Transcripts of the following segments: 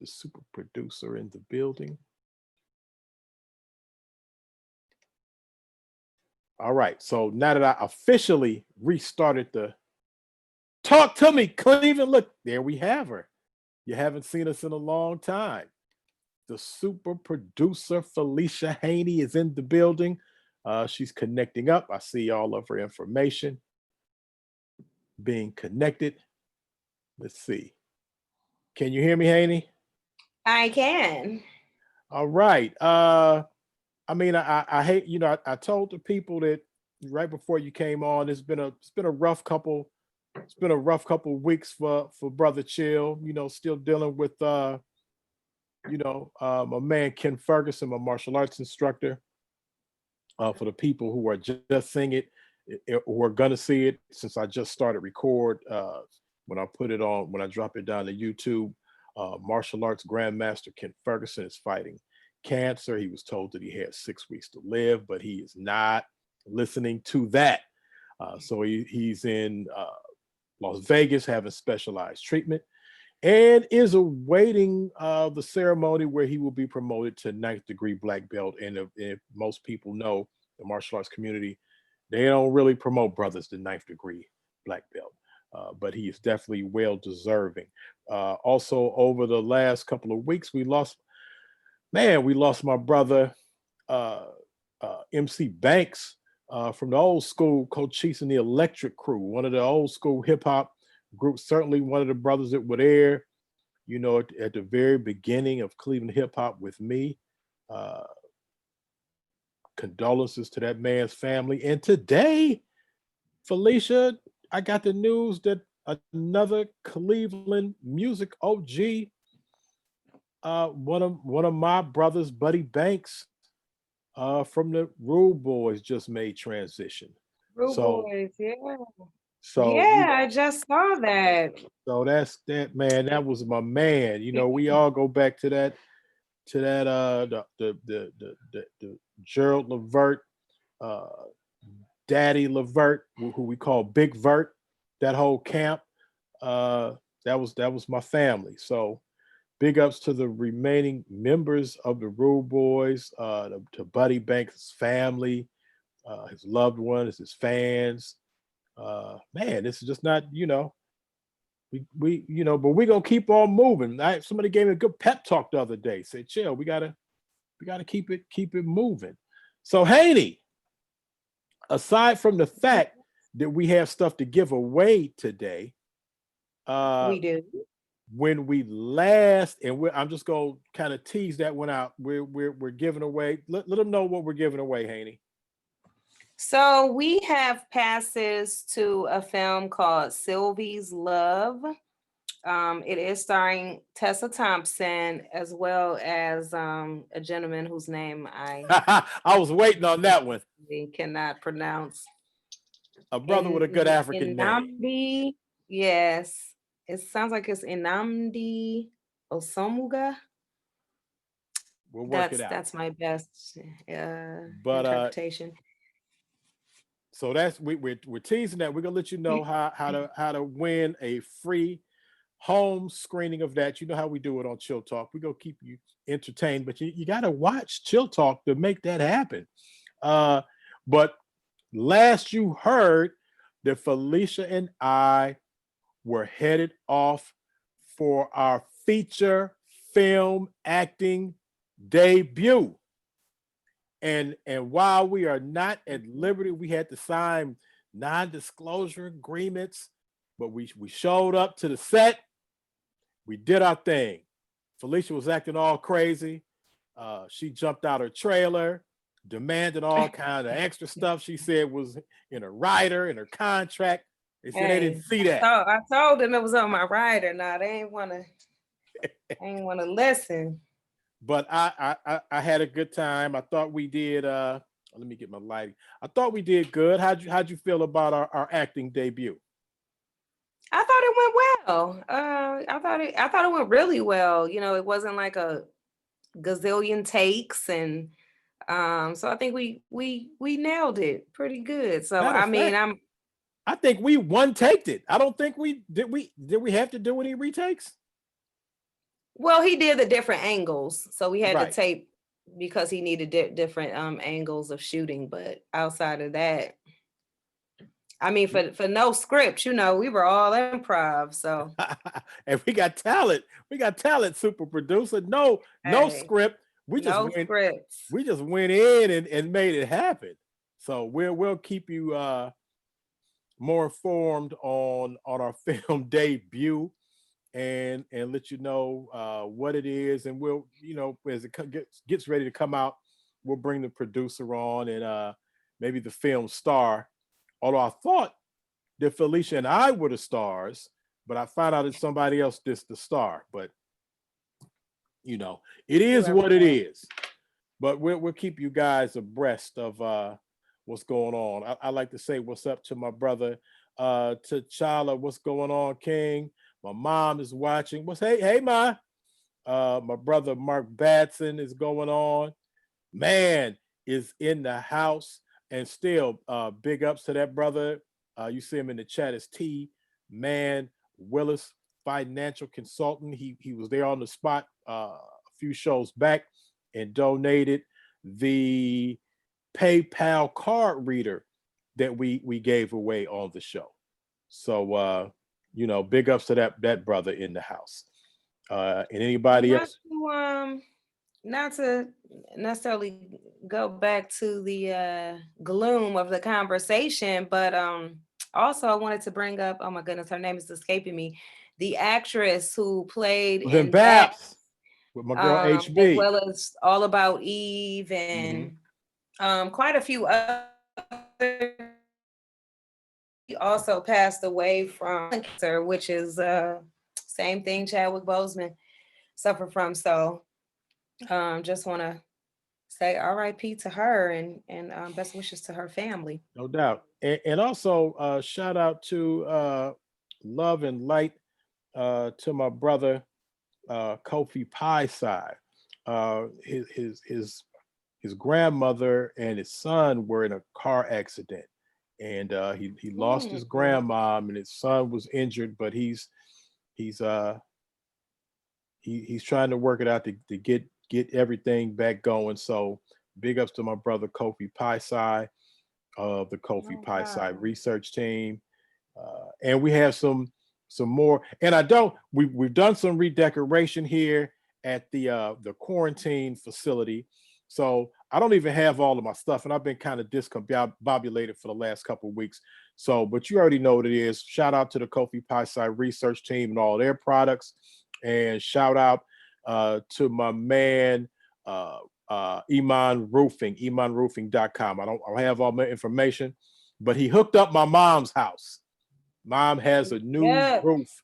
the super producer in the building. All right. So now that I officially restarted the talk to me, Cleveland, look, there we have her. You haven't seen us in a long time. The super producer, Felicia Haney, is in the building. She's connecting up. I see all of her information being connected. Let's see. Can you hear me, Haney? I can. All right. I mean, I hate, I told the people that right before you came on, it's been a rough couple weeks for Brother Chill. Still dealing with my man Ken Ferguson, my martial arts instructor. For the people who are just seeing it, who are gonna see it, since I just started record, when I put it on, when I drop it down to YouTube, martial arts grandmaster Ken Ferguson is fighting cancer. He was told that he had 6 weeks to live, but he is not listening to that. So he's in Las Vegas having specialized treatment and is awaiting the ceremony where he will be promoted to ninth degree black belt. And if most people know, the martial arts community, they don't really promote brothers to ninth degree black belt. But he is definitely well deserving. Also, over the last couple of weeks, we lost my brother, MC Banks, from the old school Cochise and the Electric Crew, one of the old school hip hop groups, certainly one of the brothers that were there, at the very beginning of Cleveland hip hop with me. Uh, Condolences to that man's family. And today, Felicia, I got the news that another Cleveland music OG, one of my brothers, Buddy Banks, from the Rude Boys, just made transition. Rude So, Boys, yeah. so Yeah, I just saw that. so that's that, man. That was my man. We all go back to that the Gerald Levert, uh, Daddy Levert, who we call Big Vert, that whole camp. Uh, that was my family. So big ups to the remaining members of the Rude Boys, to Buddy Banks' family, his loved ones, his fans. Man, this is just not, but we're gonna keep on moving. Somebody gave me a good pep talk the other day. Said, chill, we gotta keep it moving. So Haney, aside from the fact that we have stuff to give away today, uh We do. when we last, and I'm just gonna kind of tease that one out. We're giving away. Let them know what we're giving away, Haney. So we have passes to a film called Sylvie's Love. It is starring Tessa Thompson as well as a gentleman whose name I I was waiting on that one. cannot pronounce. A brother with a good African name. Inamdi, yes, it sounds like it's Inamdi Osomuga. We'll work it That's out. that's my best But interpretation. so that's we're teasing that. We're gonna let you know how to win a free home screening of that. You know how we do it on Chill Talk. We're gonna keep you entertained, but you gotta watch Chill Talk to make that happen. But last you heard that Felicia and I were headed off for our feature film acting debut. And while we are not at liberty, we had to sign non-disclosure agreements, but we showed up to the set. We did our thing. Felicia was acting all crazy. She jumped out her trailer, demanded all kind of extra stuff. She said was in her rider, in her contract. They said they didn't see that. I told them it was on my rider. Now they ain't wanna listen. But I had a good time. I thought we did. Let me get my lighting. I thought we did good. How'd you feel about our acting debut? I thought it went well. I thought it went really well. It wasn't like a gazillion takes, and so I think we nailed it pretty good. So Matter I of mean, fact, I think we one taked it. I don't think we did. We have to do any retakes? Well, he did the different angles, so we had to Right. tape because he needed different angles of shooting. But outside of that, I mean, for no script, we were all improv. So And we got talent. We got talent, super producer. No hey, script. We just no went. scripts. We just went in and made it happen. So we'll keep you more informed on our film debut and let you know what it is, and we'll as it gets ready to come out, we'll bring the producer on and maybe the film star. Although I thought that Felicia and I were the stars, but I found out it's somebody else that's the star. But it is Whoever what it knows. is. But we'll keep you guys abreast of what's going on. I like to say what's up to my brother T'Challa. What's going on, King? My mom is watching. Hey ma? My brother Mark Batson is going on. Man is in the house, and still big ups to that brother. You see him in the chat as T Man Willis, financial consultant. He was there on the spot a few shows back and donated the PayPal card reader that we gave away on the show. So big ups to that brother in the house. And anybody else? Not to necessarily go back to the gloom of the conversation, but also I wanted to bring up, oh my goodness, her name is escaping me, the actress who played Then in that, Babs with my girl as HB. well as All About Eve Mm-hmm. and quite a few other. He also passed away from cancer, which is same thing Chadwick Boseman suffered from. So just want to say RIP to her and best wishes to her family. No doubt. And also shout out to love and light to my brother Kofi Pie side. His grandmother and his son were in a car accident, and he lost his grandmom, and his son was injured, but he's trying to work it out to get everything back going. So big ups to my brother Kofi Pie side of the Kofi Pie side research team, and we have some more. And we've done some redecoration here at the quarantine facility, so I don't even have all of my stuff, and I've been kind of discombobulated for the last couple of weeks. So, but you already know what it is. Shout out to the Kofi Pie side research team and all their products, and shout out to my man Iman Roofing, imanroofing.com. I don't have all my information, but he hooked up my mom's house. Mom has a new roof.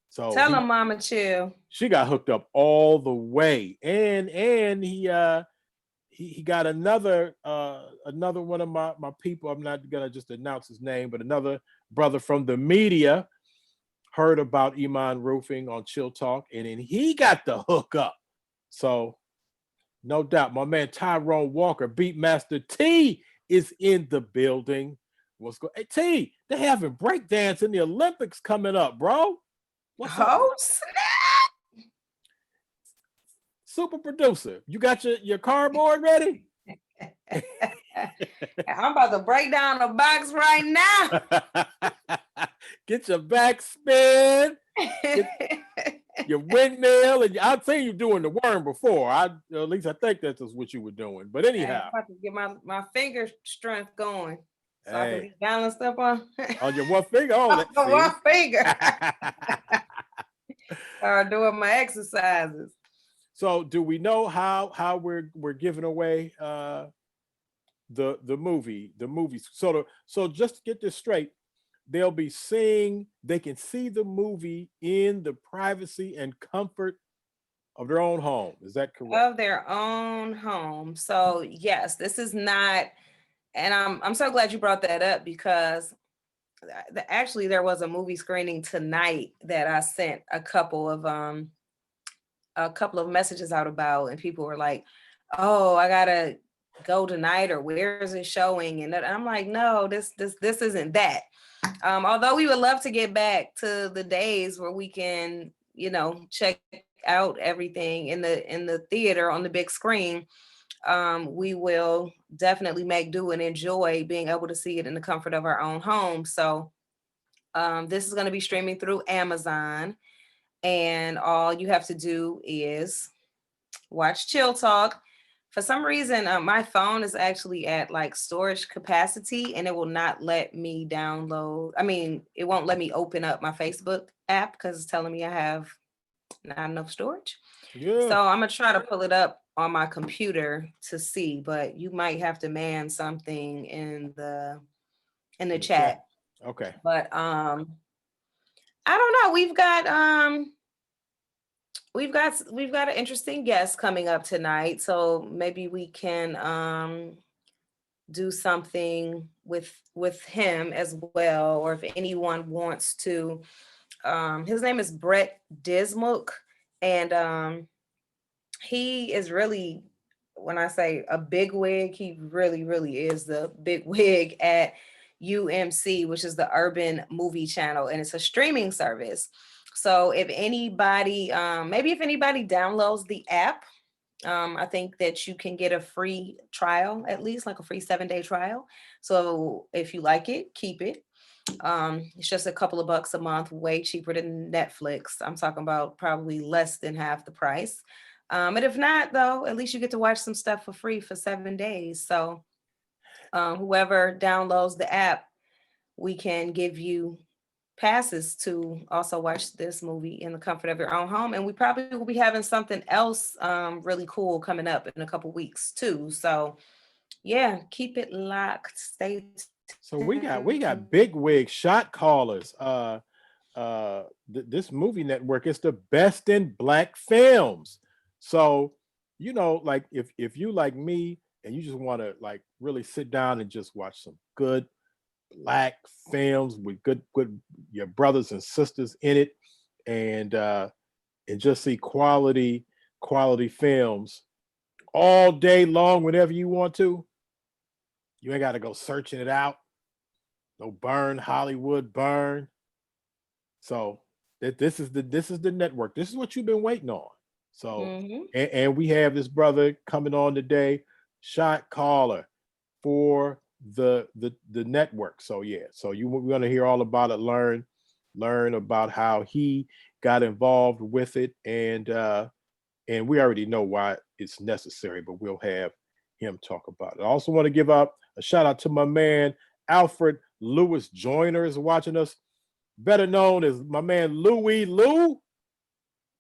So tell him Mama chill. She got hooked up all the way. And he got another one of my people. I'm not gonna just announce his name, but another brother from the media heard about Iman Roofing on Chill Talk, and then he got the hook up. So no doubt, my man Tyrone Walker, Beatmaster T, is in the building. What's going? Hey T, they having breakdance in the Olympics coming up, bro. What's up? Snap! Super producer, you got your cardboard ready? I'm about to break down the box right now. Get your backspin, your windmill, and I've seen you doing the worm before. At least I think that's just what you were doing. But anyhow, I'm about to get my finger strength going, so I can be balanced up on your one finger. Oh, one finger. Start doing my exercises. So, do we know how we're giving away the movies? So just to get this straight, they can see the movie in the privacy and comfort of their own home. Is that correct? Of their own home. So yes, this is not, and I'm so glad you brought that up, because actually there was a movie screening tonight that I sent a couple of messages out about, and people were like, oh, I gotta go tonight, or where is it showing? And I'm like, no, this isn't that. Although we would love to get back to the days where we can, check out everything in the theater on the big screen, we will definitely make do and enjoy being able to see it in the comfort of our own home. So this is going to be streaming through Amazon, and all you have to do is watch Chill Talk. For some reason, my phone is actually at like storage capacity, and it will not let me download. I mean, it won't let me open up my Facebook app because it's telling me I have not enough storage. Yeah. So I'm gonna try to pull it up on my computer to see, but you might have to man something in the chat. Okay. But I don't know. We've got an interesting guest coming up tonight, so maybe we can do something with him as well, or if anyone wants to. His name is Brett Dismuke, and he is really, when I say a big wig, he really, really is the big wig at UMC, which is the Urban Movie Channel, and it's a streaming service. So if anybody, maybe if anybody downloads the app, I think that you can get a free trial, at least like a free 7-day trial. So if you like it, keep it. It's just a couple of bucks a month, way cheaper than Netflix. I'm talking about probably less than half the price. And if not, though, at least you get to watch some stuff for free for 7 days. So whoever downloads the app, we can give you passes to also watch this movie in the comfort of your own home. And we probably will be having something else really cool coming up in a couple weeks too. So yeah, keep it locked. Stay So we tuned. got big wig shot callers. This movie network is the best in black films. So, you know, like if you like me and you just want to like really sit down and just watch some good black films with good your brothers and sisters in it, and just see quality films all day long whenever you want to. You ain't got to go searching it out. No burn Hollywood burn. So this is the network. This is what you've been waiting on. So and we have this brother coming on today, shot caller for the network. So yeah, so we're gonna hear all about it, learn about how he got involved with it, and we already know why it's necessary, but we'll have him talk about it. I also want to give up a shout out to my man Alfred Lewis Joyner is watching us, better known as my man Louie Lou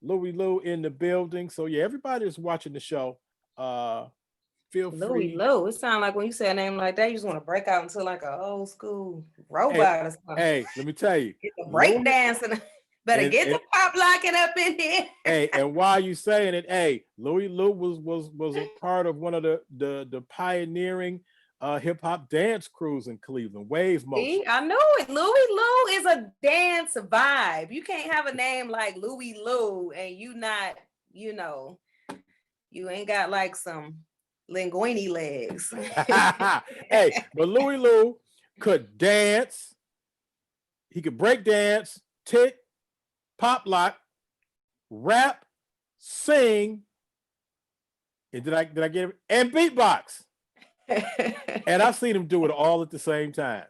in the building. So yeah, everybody is watching the show. Feel Louis free. Lou. It sounds like when you say a name like that, you just want to break out into like a old school Hey, robot or something. hey, let me tell you, Get the break dancing. Better get the pop locking up in here. Hey, and while you saying it, hey, Louis Lou was a part of one of the pioneering hip hop dance crews in Cleveland, Wave Motion. See, I know it. Louis Lou is a dance vibe. You can't have a name like Louis Lou and you not, you know, you ain't got like some linguini legs. Hey, but Louis Lou could dance. He could break dance, tick, pop lock, rap, sing, and did I get it? And beatbox. And I've seen him do it all at the same time.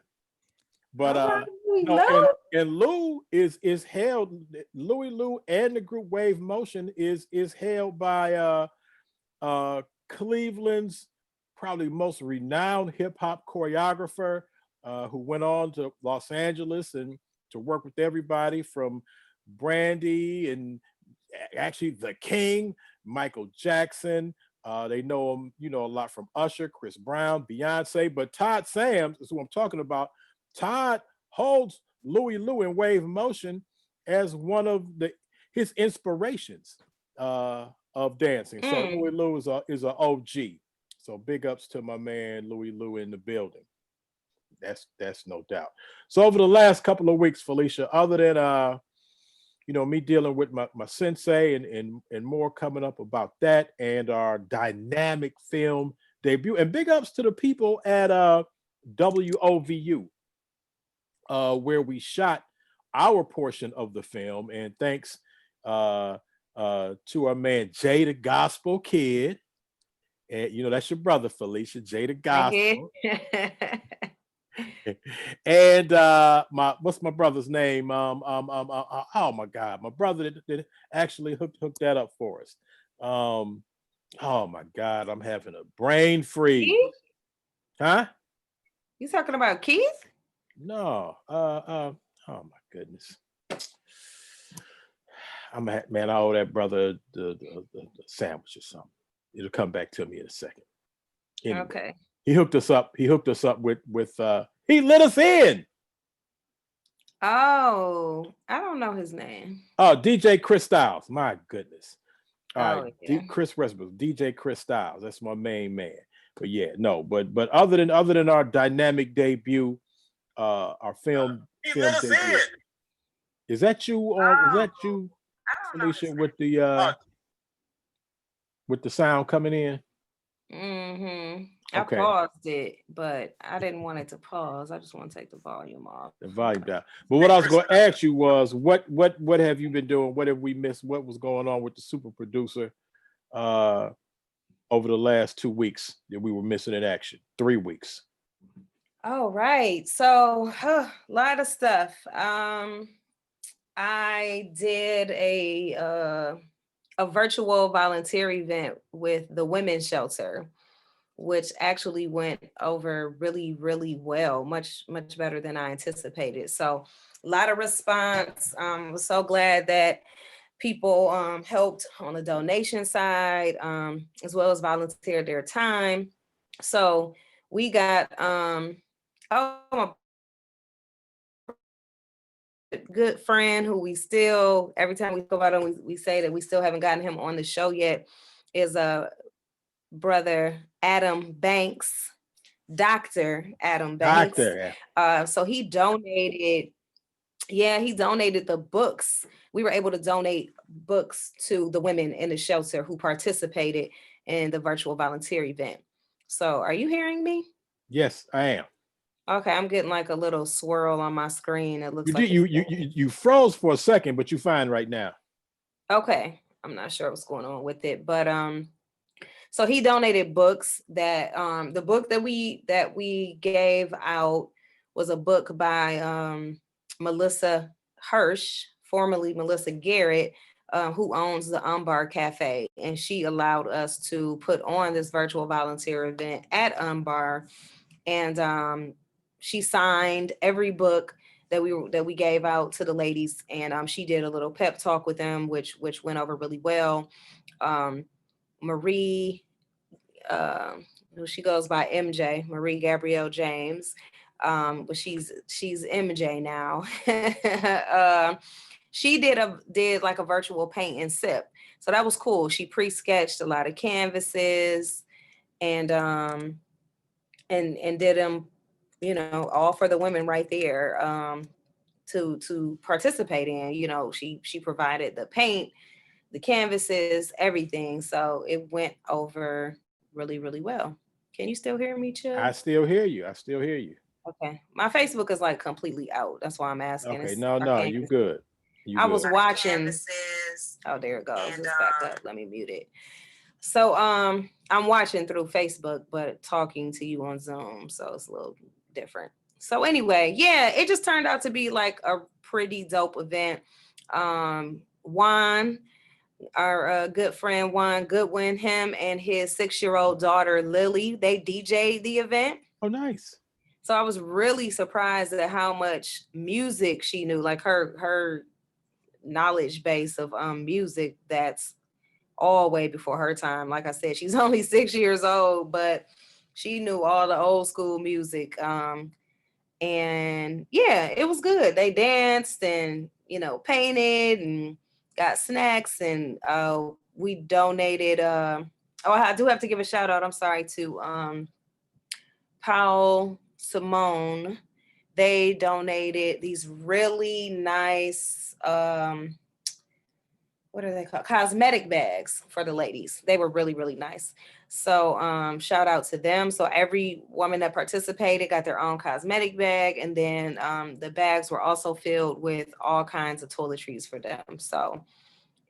But no, and Lou is held. Louis Lou and the group Wave Motion is held by Cleveland's probably most renowned hip hop choreographer, who went on to Los Angeles and to work with everybody from Brandy and actually the King, Michael Jackson. They know him, you know, a lot from Usher, Chris Brown, Beyonce, but Todd Sams is who I'm talking about. Todd holds Louis Lou in Wave Motion as one of his inspirations of dancing. So Louis Lou is a OG. So big ups to my man Louis Lou in the building. That's no doubt. So over the last couple of weeks, Felicia, other than you know, me dealing with my sensei and more coming up about that and our dynamic film debut. And big ups to the people at WOVU, where we shot our portion of the film. And thanks to our man Jay the Gospel Kid. And you know, that's your brother, Felicia, Jay the Gospel. And what's my brother's name? Oh my God, my brother that actually hooked that up for us. Oh my God, I'm having a brain freeze. Keith? Huh? You talking about Keith? No. Oh my goodness. Man, I owe that brother the sandwich or something. It'll come back to me in a second. Anyway, okay. He hooked us up with he let us in. Oh, I don't know his name. Oh, DJ Chris Styles. My goodness. All right, yeah. Chris Westbrook, DJ Chris Styles. That's my main man. But yeah, no, but other than our dynamic debut, our film debut. Is that you on? Is that you, Felicia, with the sound coming in? Mm-hmm. Okay. I paused it, but I didn't want it to pause. I just want to take the volume off. The volume down. But what I was going to ask you was, what have you been doing? What have we missed? What was going on with the super producer over the last 2 weeks that we were missing in action? 3 weeks. Oh, right. So a lot of stuff. I did a virtual volunteer event with the women's shelter, which actually went over really, really well, much better than I anticipated. So a lot of response. Was so glad that people helped on the donation side, as well as volunteered their time. So we got my good friend who we still, every time we go about him, we say that we still haven't gotten him on the show yet, is a brother Adam Banks, Dr. Adam Banks. So he donated, he donated the books. We were able to donate books to the women in the shelter who participated in the virtual volunteer event. So are you hearing me? Yes, I am. Okay, I'm getting like a little swirl on my screen. It looks you froze for a second, but you're fine right now. Okay, I'm not sure what's going on with it, but so he donated books that the book that we gave out was a book by Melissa Hirsch, formerly Melissa Garrett, who owns the Umbar Cafe, and she allowed us to put on this virtual volunteer event at Umbar, and she signed every book that we gave out to the ladies, and she did a little pep talk with them, which went over really well. Marie, she goes by MJ, Marie Gabrielle James, but she's MJ now. She did like a virtual paint and sip, so that was cool. She pre-sketched a lot of canvases, and did them, all for the women right there, to participate in. She provided the paint, the canvases, everything. So it went over really, really well. Can you still hear me, Chip? I still hear you. Okay. My Facebook is like completely out. That's why I'm asking. Okay, no, you good. I was watching. Oh, there it goes. It's back up. Let me mute it. So I'm watching through Facebook, but talking to you on Zoom. So it's a little different. So anyway, yeah, it just turned out to be like a pretty dope event. Juan, our good friend Juan Goodwin, him and his 6-year-old daughter Lily, they DJ'd the event. Oh, nice. So I was really surprised at how much music she knew, like her knowledge base of music that's all way before her time. Like I said, she's only 6 years old, but she knew all the old school music. And yeah, it was good. They danced and, painted and got snacks, and we donated. I do have to give a shout out. I'm sorry, to Paul Simone. They donated these really nice, what are they called? Cosmetic bags for the ladies. They were really, really nice. So shout out to them. So every woman that participated got their own cosmetic bag. And then the bags were also filled with all kinds of toiletries for them. So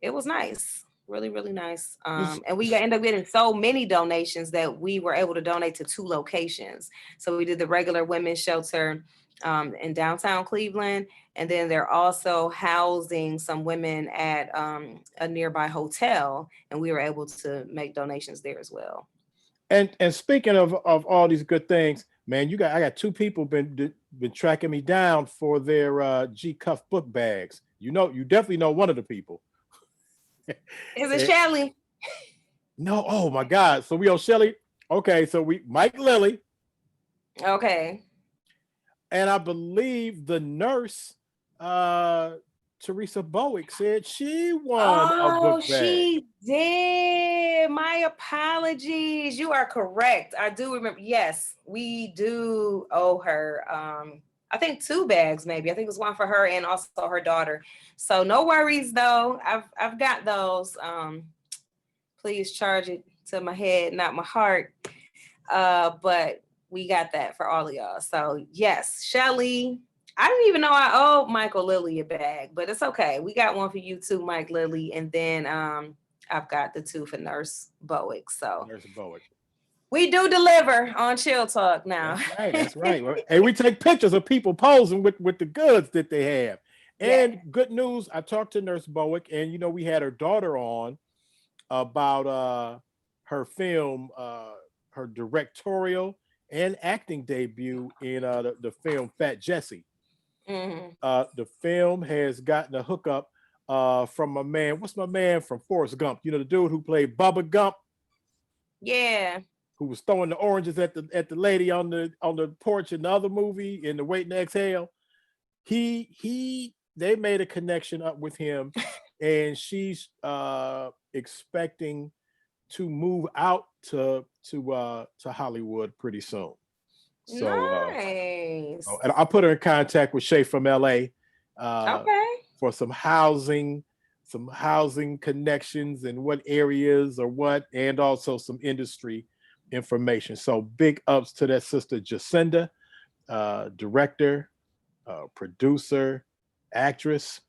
it was nice. Really, really nice. It's- And we ended up getting so many donations that we were able to donate to 2 locations. So we did the regular women's shelter in downtown Cleveland, and then they're also housing some women at a nearby hotel, and we were able to make donations there as well. and speaking of all these good things, man, I got two people been tracking me down for their G Cuff book bags. You definitely know one of the people. Is it Eh, Shelly? no, oh my God. So we on Shelly. Okay, so we Mike Lilly, Okay. and I believe the nurse, uh, Teresa Bowick said she won a Oh, book bag. she did. My apologies. You are correct. I do remember. Yes, we do owe her. I think 2 bags, maybe. I think it was one for her and also her daughter. So no worries though. I've got those. Please charge it to my head, not my heart. But we got that for all of y'all. So yes, Shelly. I didn't even know I owed Michael Lilly a bag, but it's okay. We got one for you too, Mike Lilly, and then I've got the 2 for Nurse Bowick. So Nurse Bowick. we do deliver on Chill Talk now. That's right. That's right. And we take pictures of people posing with the goods that they have. Yeah. And good news, I talked to Nurse Bowick, and we had her daughter on about her film, her directorial and acting debut in the film Fat Jesse. Mm-hmm. The film has gotten a hookup from my man. What's my man from Forrest Gump? The dude who played Bubba Gump, Yeah. who was throwing the oranges at the lady on the porch in the other movie in the Wait and Exhale. They made a connection up with him, and she's expecting to move out to Hollywood pretty soon. So Nice. and I put her in contact with Shay from LA Okay. for some housing connections and what areas or what, and also some industry information. So big ups to that sister Jacinda, director, producer, actress,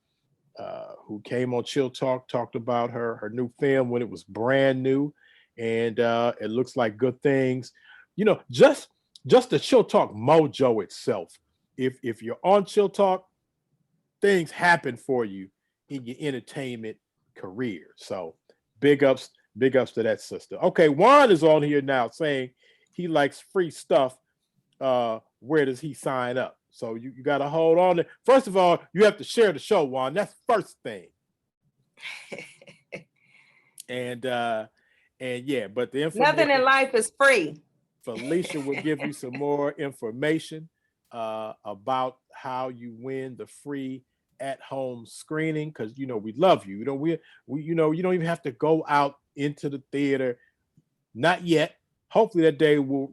who came on Chill Talk, talked about her new film when it was brand new, and it looks like good things. Just the Chill Talk mojo itself. If you're on Chill Talk, things happen for you in your entertainment career. So big ups to that sister. Okay, Juan is on here now saying he likes free stuff. Where does he sign up? So you got to hold on. First of all, you have to share the show, Juan. That's the first thing. and yeah, but the information. Nothing in life is free. Felicia will give you some more information about how you win the free at-home screening, because we love you. We you don't even have to go out into the theater. Not yet. Hopefully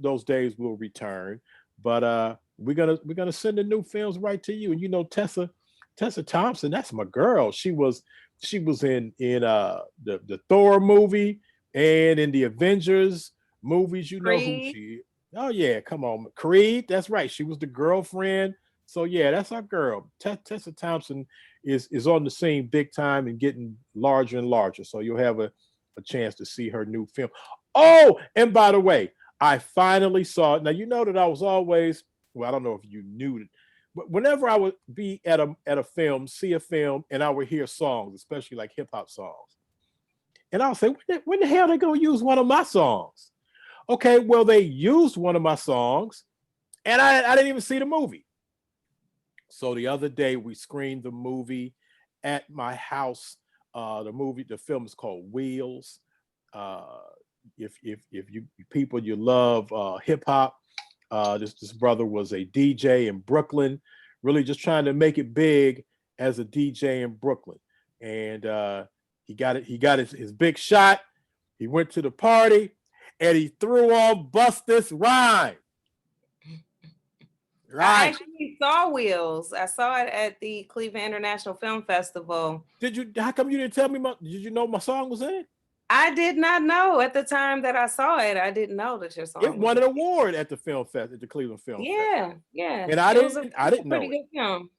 those days will return. But we're gonna send the new films right to you. And Tessa Thompson, that's my girl. She was in the Thor movie and in the Avengers movies. You know who Free. she. Oh yeah, come on, Creed. That's right. She was the girlfriend. So yeah, that's our girl. Tessa Thompson is on the scene big time and getting larger and larger. So you'll have a chance to see her new film. Oh, and by the way, I finally saw it. Now you know that I was always, well, I don't know if you knew it, but whenever I would be at a film, see a film, and I would hear songs, especially like hip hop songs, and I'll say, when the hell are they gonna use one of my songs? Okay, well, they used one of my songs, and I didn't even see the movie. So the other day we screened the movie at my house. The film is called Wheels. If you people, you love hip hop, this brother was a DJ in Brooklyn, really just trying to make it big as a DJ in Brooklyn, and he got his big shot. He went to the party and he threw on Bust This Rhyme. I Right. actually saw Wheels. I saw it at the Cleveland International Film Festival. Did you? How come you didn't tell me? Did you know my song was in it? I did not know at the time that I saw it. I didn't know that your song. It won an award at the film fest at the Cleveland Film Festival. Yeah. And I didn't It was a know pretty it. good film.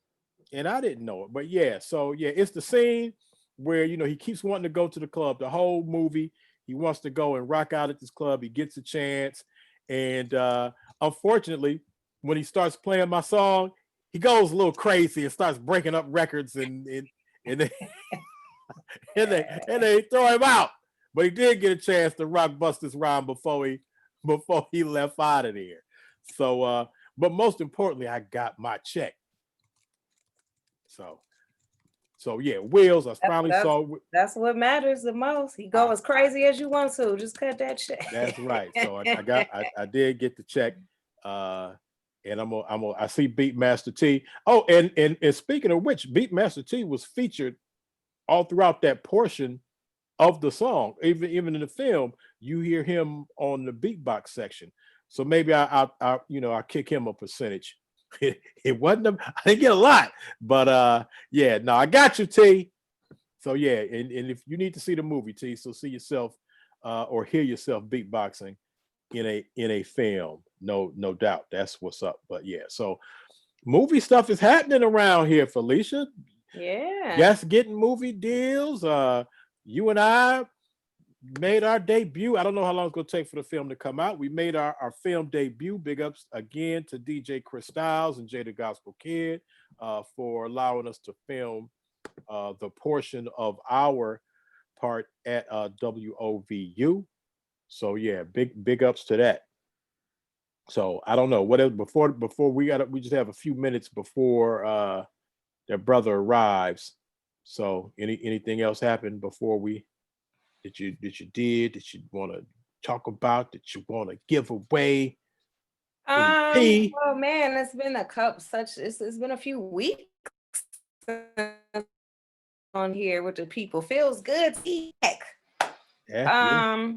And I didn't know it. But yeah, so yeah, it's the scene. where, you know, he keeps wanting to go to the club. The whole movie, he wants to go and rock out at this club. He gets a chance. And unfortunately, when he starts playing my song, he goes a little crazy and starts breaking up records and they, and they throw him out. But he did get a chance to rock Buster's rhyme before he left out of there. So but most importantly, I got my check. So yeah, Wheels, I finally saw. That's what matters the most. He go as crazy as you want to. Just cut that check. That's right. So I did get the check. And I see Beatmaster T. Oh, and speaking of which, Beatmaster T was featured all throughout that portion of the song. Even in the film, you hear him on the beatbox section. So maybe I kick him a percentage. It wasn't I didn't get a lot, but yeah, no, I got you, T. So yeah, and if you need to see the movie, T, so see yourself or hear yourself beatboxing in a film. No doubt. That's what's up. But yeah, so movie stuff is happening around here, Felicia. Yeah. Yes, getting movie deals. You and I made our debut. I don't know how long it's gonna take for the film to come out. We made our film debut. Big ups again to DJ Chris Styles and Jay the Gospel Kid for allowing us to film the portion of our part at WOVU. So yeah, big ups to that. So I don't know what else before we just have a few minutes before their brother arrives. So anything else happened before that you want to talk about, that you want to give away? Well, man, it's been it's been a few weeks on here with the people. Feels good to be back. Yeah.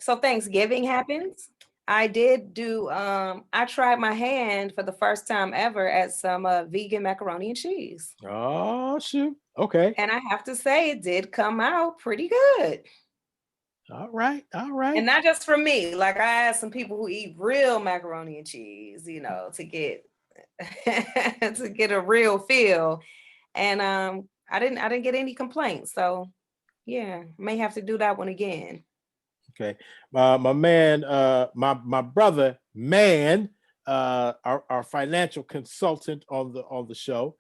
So Thanksgiving happens. I did do I tried my hand for the first time ever at some vegan macaroni and cheese. Oh shoot. Okay. And I have to say it did come out pretty good. All right. And not just for me. Like I asked some people who eat real macaroni and cheese, you know, to get to get a real feel. And I didn't get any complaints. So yeah, may have to do that one again. Okay. My man, my brother, man, our financial consultant on the show.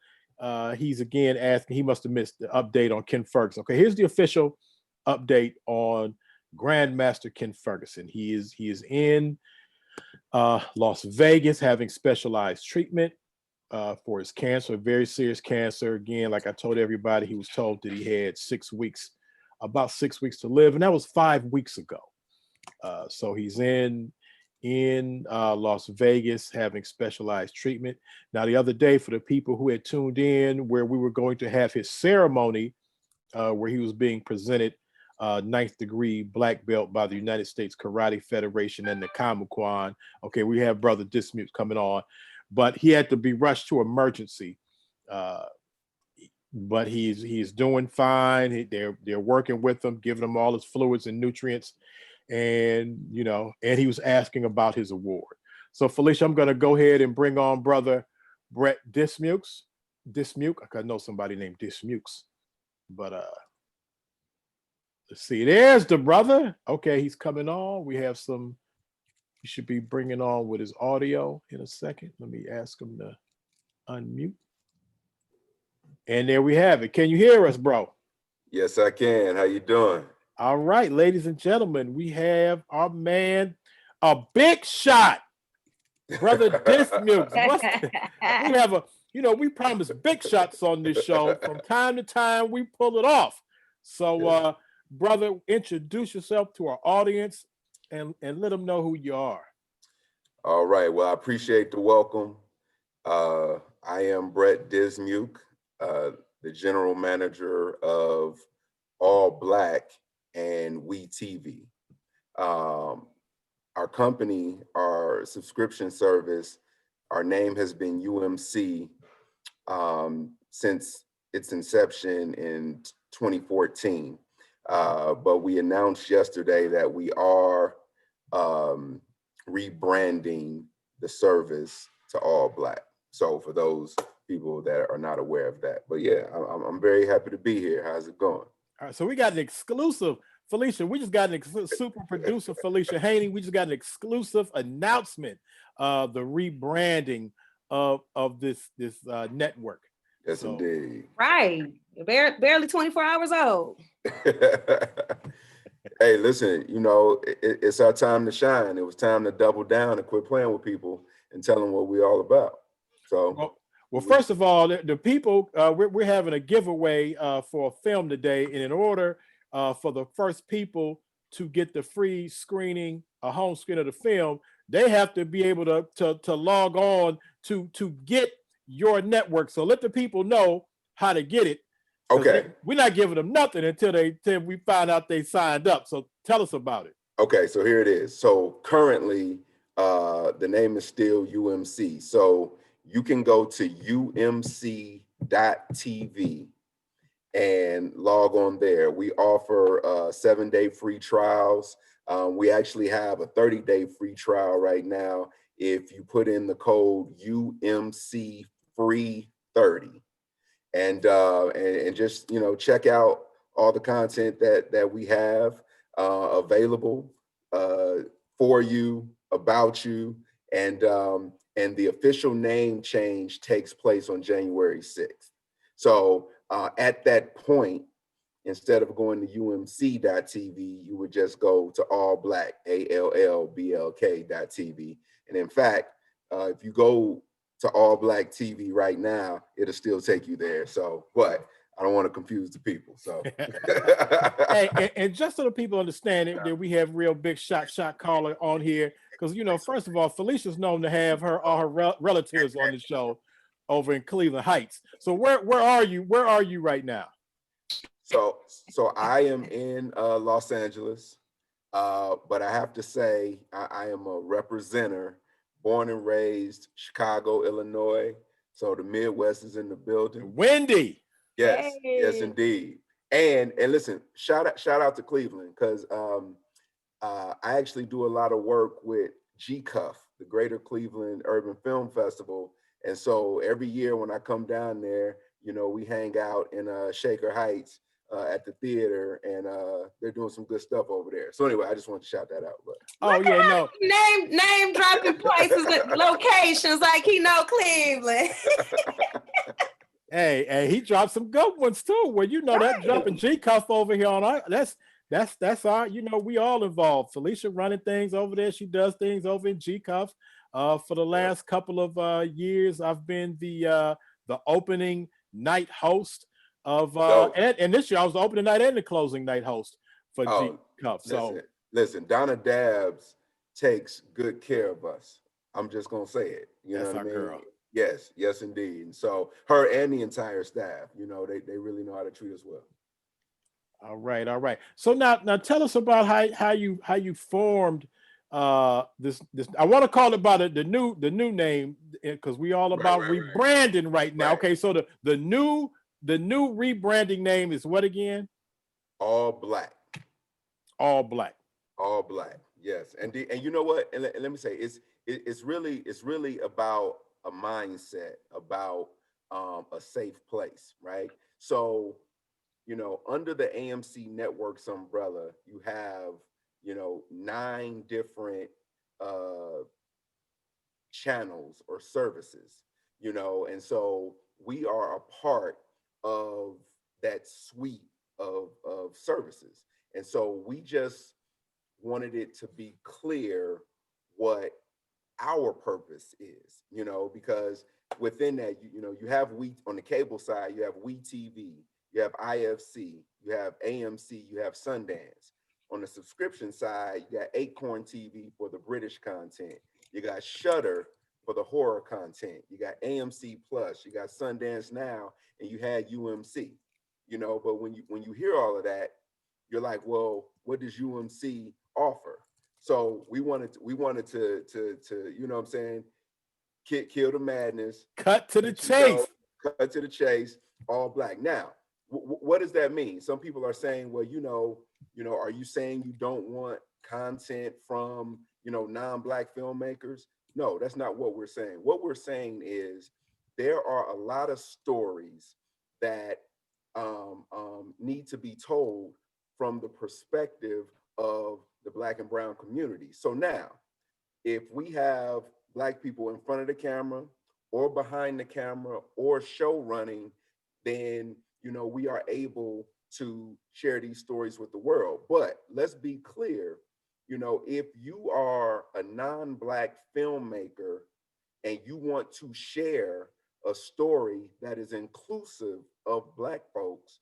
He's again asking, he must have missed the update on Ken Ferguson. Okay, here's the official update on Grandmaster Ken Ferguson. He is in Las Vegas having specialized treatment for his cancer, very serious cancer. Again, like I told everybody, he was told that he had about 6 weeks to live, and that was 5 weeks ago. So he's in Las Vegas having specialized treatment. Now, the other day, for the people who had tuned in, where we were going to have his ceremony, where he was being presented ninth degree black belt by the United States Karate Federation and the Kamuquan. Okay, we have brother Dismuke coming on, but he had to be rushed to emergency. But he's doing fine. They're working with him, giving him all his fluids and nutrients, and and he was asking about his award. So Felicia, I'm going to go ahead and bring on brother Brett Dismuke. I know somebody named Dismukes, but let's see. There's the brother. Okay, he's coming on. We have some. He should be bringing on with his audio in a second. Let me ask him to unmute. And there we have it. Can you hear us, bro? Yes, I can. How you doing? All right, ladies and gentlemen, we have our man, a big shot, brother Dismuke. We have we promise big shots on this show. From time to time, we pull it off. So, brother, introduce yourself to our audience and let them know who you are. All right. Well, I appreciate the welcome. I am Brett Dismuke, the general manager of All Black and We TV. Our company, our subscription service, our name has been UMC since its inception in 2014. But we announced yesterday that we are rebranding the service to All Black. So for those people that are not aware of that, but yeah, I'm very happy to be here. How's it going? All right, so we got an exclusive, Felicia. We just got an super producer, Felicia Haney. We just got an exclusive announcement of the rebranding of this network. Yes, So, indeed. Right. Barely 24 hours old. Hey, listen, you know, it's our time to shine. It was time to double down and quit playing with people and tell them what we're all about. So, well, first of all, the people, we're having a giveaway for a film today. And in order for the first people to get the free screening, a home screen of the film, they have to be able to log on to get your network. So let the people know how to get it. okay. We're not giving them nothing until we find out they signed up. So tell us about it. Okay, so here it is. So currently, the name is still UMC. So you can go to umc.tv and log on there. We offer 7-day free trials. We actually have a 30-day free trial right now if you put in the code UMC free 30. And just, you know, check out all the content that we have available for you, about you, and the official name change takes place on January 6th. So at that point, instead of going to umc.tv, you would just go to allblk.tv. And in fact, if you go to All Black TV right now, it'll still take you there. So, but I don't want to confuse the people. So, Hey, and just so the people understand it, that we have real big shot caller on here, because, you know, first of all, Felicia's known to have all her relatives on the show over in Cleveland Heights. So where are you? Where are you right now? so I am in Los Angeles, but I have to say I am a representer, born and raised Chicago, Illinois. So the Midwest is in the building. Wendy. Yes, yes, Hey. indeed. And listen, shout out to Cleveland, because I actually do a lot of work with GCUF, the Greater Cleveland Urban Film Festival. And so every year when I come down there, you know, we hang out in Shaker Heights at the theater, and they're doing some good stuff over there. So anyway, I just want to shout that out. But Oh yeah, no. Name dropping places and locations like he know Cleveland. Hey, he dropped some good ones too. Well, you know, that dropping G Cuff over here on our, that's our, you know, we all involved. Felicia running things over there. She does things over in G Cuff. For the last couple of years, I've been the opening night host of and this year I was the opening night and the closing night host for G Cuff. So listen, Donna Dabbs takes good care of us. I'm just gonna say it. You know what I mean? Girl. Yes, yes, indeed. And so her and the entire staff, you know, they really know how to treat us well. All right. So now tell us about how you formed this I want to call it by the new name, because we all about rebranding right now. Okay, so the new rebranding name is what again? All Black. All Black. All Black. Yes. And you know what? And let me say, it's really about a mindset, about a safe place, right? So, you know, under the AMC Networks umbrella, you have, you know, 9 different channels or services, you know, and so we are a part of that suite of services. And so we just wanted it to be clear what our purpose is, you know, because within that, you know, you have on the cable side, you have WeTV, you have IFC, you have AMC, you have Sundance. On the subscription side, you got Acorn TV for the British content. You got Shudder for the horror content. You got AMC Plus, you got Sundance Now, and you had UMC, you know, but when you hear all of that, you're like, well, what does UMC offer? So we wanted to you know what I'm saying, kill the madness, cut to the chase. Cut to the chase, All Black. Now, what does that mean? Some people are saying, well, you know, are you saying you don't want content from, you know, non-Black filmmakers? No, that's not what we're saying. What we're saying is there are a lot of stories that need to be told from the perspective of the Black and brown community. So now, if we have Black people in front of the camera or behind the camera or show running, then, you know, we are able to share these stories with the world. But let's be clear, you know, if you are a non-Black filmmaker and you want to share a story that is inclusive of Black folks,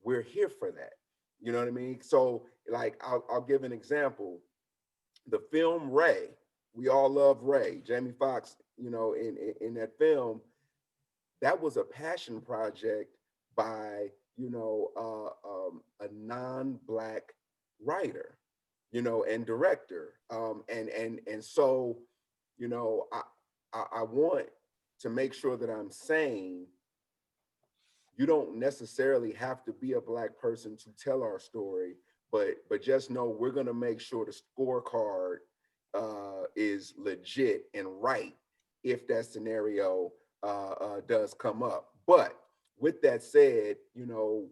we're here for that. You know what I mean? So like, I'll give an example. The film Ray, we all love Ray, Jamie Foxx, you know, in that film, that was a passion project by, you know, a non-Black writer, you know, and director. And so, you know, I want to make sure that I'm saying you don't necessarily have to be a Black person to tell our story, but just know we're gonna make sure the scorecard is legit and right if that scenario does come up. But with that said, you know,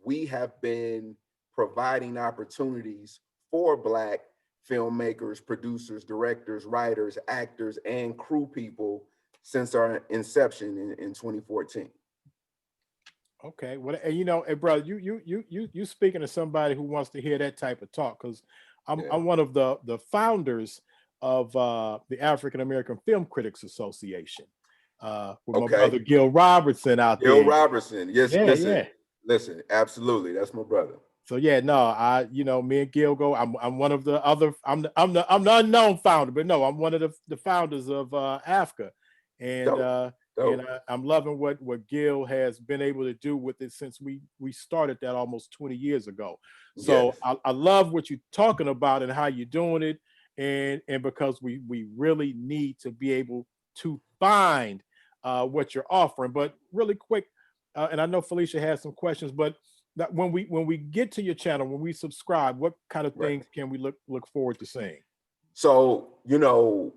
we have been providing opportunities for Black filmmakers, producers, directors, writers, actors, and crew people since our inception in 2014. Okay, well, and you know, hey, brother, you speaking to somebody who wants to hear that type of talk, because I'm one of the founders of the African American Film Critics Association, with my brother Gil Robertson out Gil there. Robertson, yes, Yeah, listen, yeah. listen, absolutely, that's my brother. So yeah, no, you know, me and Gil go. I'm one of the other. I'm the unknown founder, but no, I'm one of the founders of AFCA, and I'm loving what Gil has been able to do with it since we started that almost 20 years ago. So Yes. I love what you're talking about and how you're doing it, and because we really need to be able to find what you're offering. But really quick, and I know Felicia has some questions, but that when we get to your channel, when we subscribe, what kind of things can we look forward to seeing? So, you know,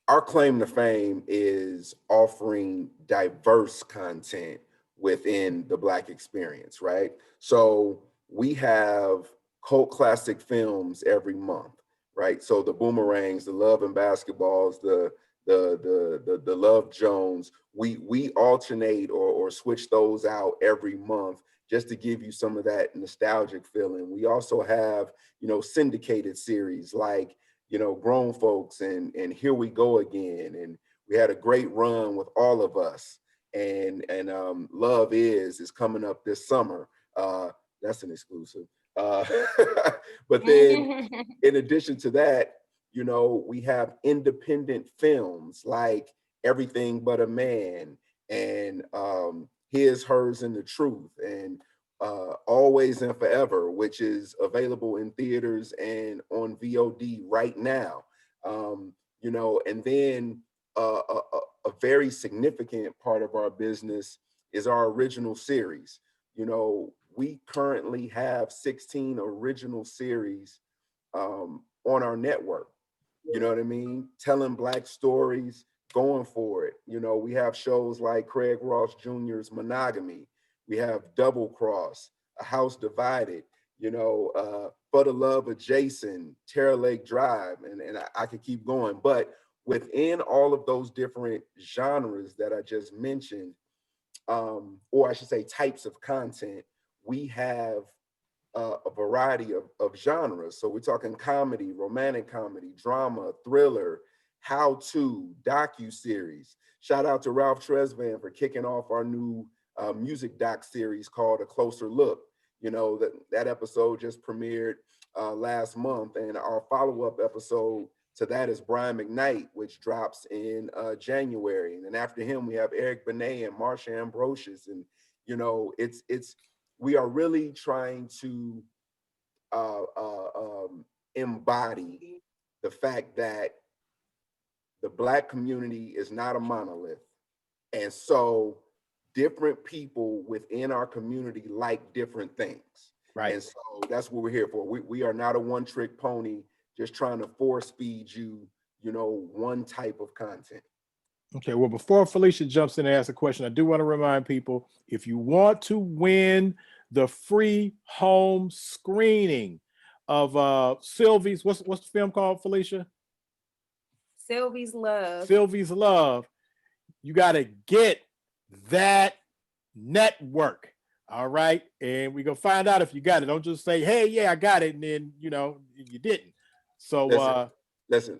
our claim to fame is offering diverse content within the Black experience, right? So we have cult classic films every month, right? So the Boomerangs, the Love and Basketballs, the Love Jones, we alternate or switch those out every month just to give you some of that nostalgic feeling. We also have, you know, syndicated series like, you know, Grown Folks and Here We Go Again, and we had a great run with All of Us, and Love is coming up this summer. That's an exclusive. But then in addition to that, you know, we have independent films like Everything But a Man and His, Hers, and the Truth, and Always and Forever, which is available in theaters and on VOD right now. You know, and then a very significant part of our business is our original series. You know, we currently have 16 original series on our network. You know what I mean? Telling Black stories, going for it. You know, we have shows like Craig Ross Jr.'s Monogamy. We have Double Cross, A House Divided, you know, For the Love of Jason, Terror Lake Drive, and I could keep going. But within all of those different genres that I just mentioned, or I should say types of content, we have a variety of genres. So we're talking comedy, romantic comedy, drama, thriller, how-to, docu-series. Shout out to Ralph Tresvant for kicking off our new music doc series called A Closer Look. You know, that episode just premiered last month, and our follow-up episode to that is Brian McKnight, which drops in January. And then after him, we have Eric Benet and Marsha Ambrosius. And, you know, we are really trying to embody the fact that the Black community is not a monolith. And so different people within our community like different things. Right. And so that's what we're here for. We are not a one-trick pony just trying to force feed you, you know, one type of content. Okay, well, before Felicia jumps in and asks a question, I do want to remind people, if you want to win the free home screening of Sylvie's, what's the film called, Felicia? Sylvie's Love. Sylvie's Love. You got to get that network. All right. And we're going to find out if you got it. Don't just say, hey, yeah, I got it. And then, you didn't. So, listen,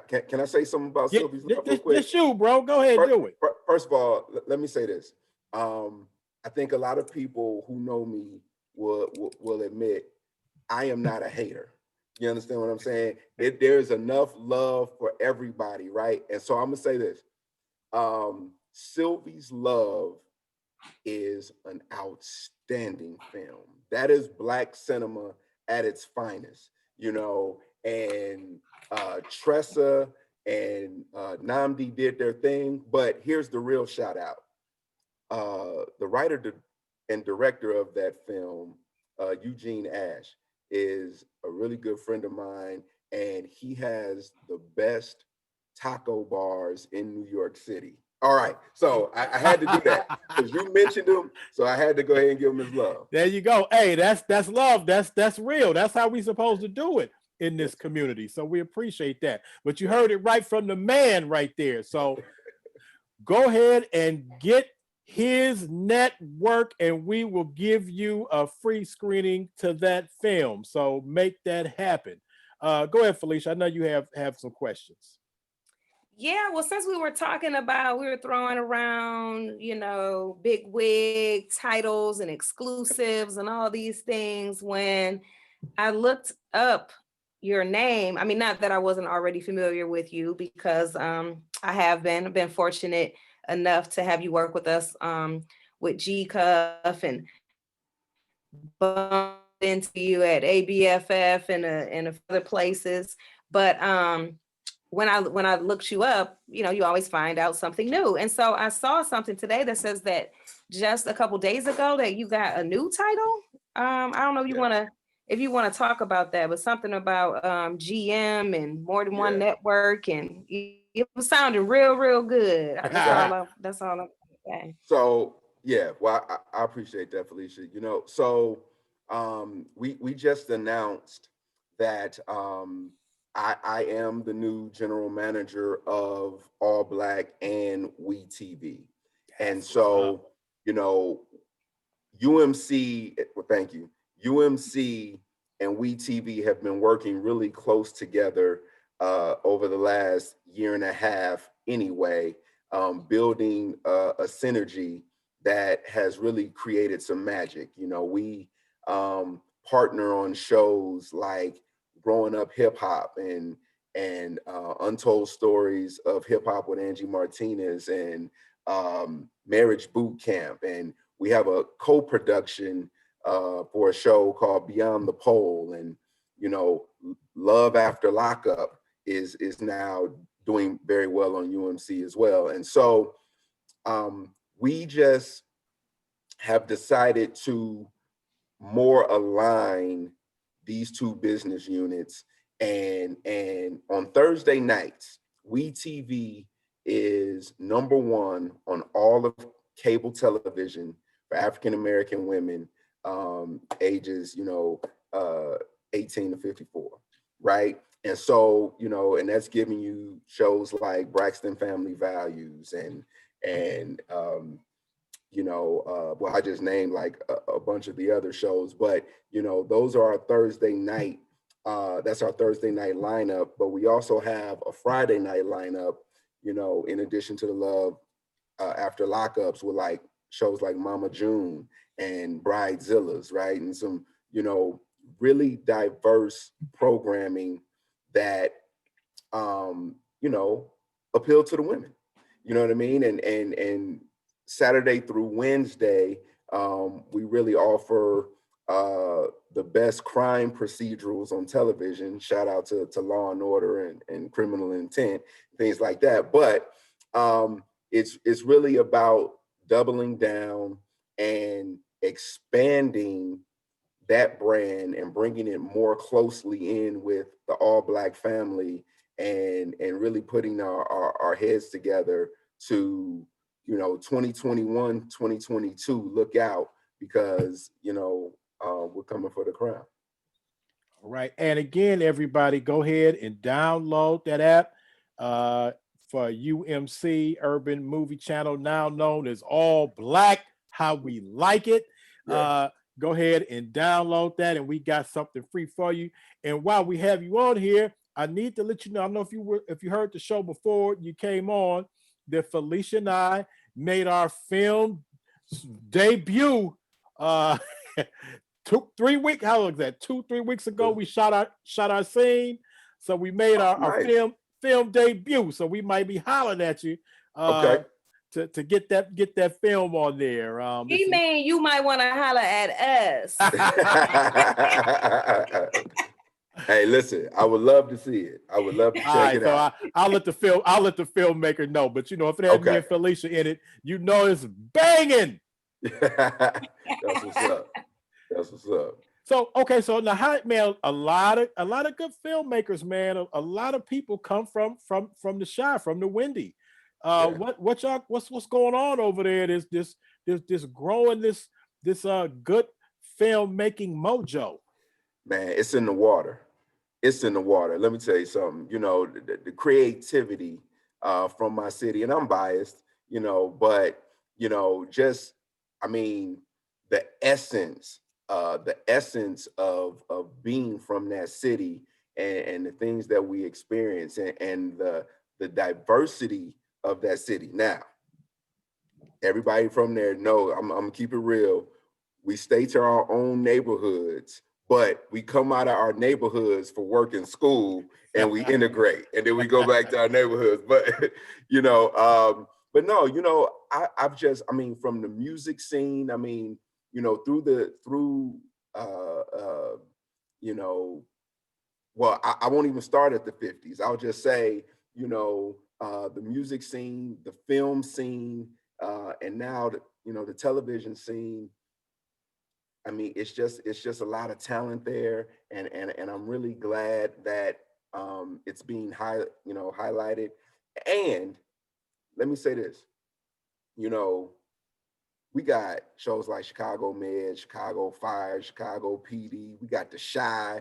can I say something about yeah, Sylvie's Love real quick? Just you, bro. Go ahead, do it. First of all, let me say this. I think a lot of people who know me will admit I am not a hater. You understand what I'm saying? There's enough love for everybody, right? And so I'm gonna say this. Sylvie's Love is an outstanding film. That is Black cinema at its finest, and Tressa and Namdi did their thing, but here's the real shout out. The writer and director of that film, Eugene Ash, is a really good friend of mine, and he has the best taco bars in New York City. All right, so I had to do that because you mentioned him, so I had to go ahead and give him his love. There you go. Hey, that's love. That's real. That's how we supposed to do it in this community. So we appreciate that. But you heard it right from the man right there. So go ahead and get his network, and we will give you a free screening to that film. So make that happen. Go ahead, Felicia. I know you have some questions. Yeah, well, since we were throwing around, big wig titles and exclusives and all these things. When I looked up your name, I mean, not that I wasn't already familiar with you, because I have been fortunate enough to have you work with us with G Cuff and bump into you at ABFF and other places. But when I looked you up, you always find out something new. And so I saw something today that says that just a couple days ago that you got a new title. I don't know if you want to talk about that, but something about GM and more than one network, and it was sounding real good. That's all I'm saying. So well, I appreciate that, Felicia. So we just announced that I am the new general manager of All Black and We TV. And so, UMC, well, thank you. UMC and We TV have been working really close together over the last year and a half anyway, building a synergy that has really created some magic. We partner on shows like Growing Up Hip Hop and Untold Stories of Hip Hop with Angie Martinez and Marriage Boot Camp. And we have a co-production for a show called Beyond the Pole. And, Love After Lockup is now doing very well on UMC as well. And so we just have decided to more align these two business units. And on Thursday nights, We TV is #1 on all of cable television for African American women ages 18 to 54, right? And so, and that's giving you shows like Braxton Family Values and well, I just named like a bunch of the other shows, but those are our Thursday night. That's our Thursday night lineup. But we also have a Friday night lineup. In addition to the Love After Lockups, with like shows like Mama June and Bridezillas, right, and some really diverse programming that appeal to the women. You know what I mean? And Saturday through Wednesday, we really offer the best crime procedurals on television. Shout out to Law and Order and Criminal Intent, things like that. But it's really about doubling down and expanding that brand and bringing it more closely in with the All Black family and really putting our heads together to, 2021, 2022, look out, because, we're coming for the crown. All right. And again, everybody, go ahead and download that app for UMC Urban Movie Channel, now known as All Black, how we like it. Yeah. Go ahead and download that, and we got something free for you. And while we have you on here, I need to let you know, I don't know if you heard the show before you came on, that Felicia and I made our film debut 3 weeks, how was that? 2-3 weeks ago, we shot our scene. So we made our Nice. film debut. So we might be hollering at you Okay. to get that film on there. He mean you might want to holler at us. Hey, listen, I would love to see it. I would love to check it out. I'll let the filmmaker know. But if it has me and Felicia in it, it's banging. That's what's up. That's what's up. So now, man, a lot of good filmmakers, man. A lot of people come from the Chi, from the Windy. What's going on over there? This growing this good filmmaking mojo. Man, it's in the water. It's in the water. Let me tell you something. The creativity from my city, and I'm biased, but just, I mean, the essence of being from that city, and the things that we experience, and the diversity of that city. Now, everybody from there know, I'm gonna keep it real. We stay to our own neighborhoods, but we come out of our neighborhoods for work and school, and we integrate, and then we go back to our neighborhoods. But but no, I've just, I mean, from the music scene, I mean, well, I won't even start at the 50s. I'll just say, the music scene, the film scene, and now the television scene. I mean, it's just a lot of talent there, and I'm really glad that it's being highlighted. And let me say this, we got shows like Chicago Med, Chicago Fire, Chicago PD. We got the Chi,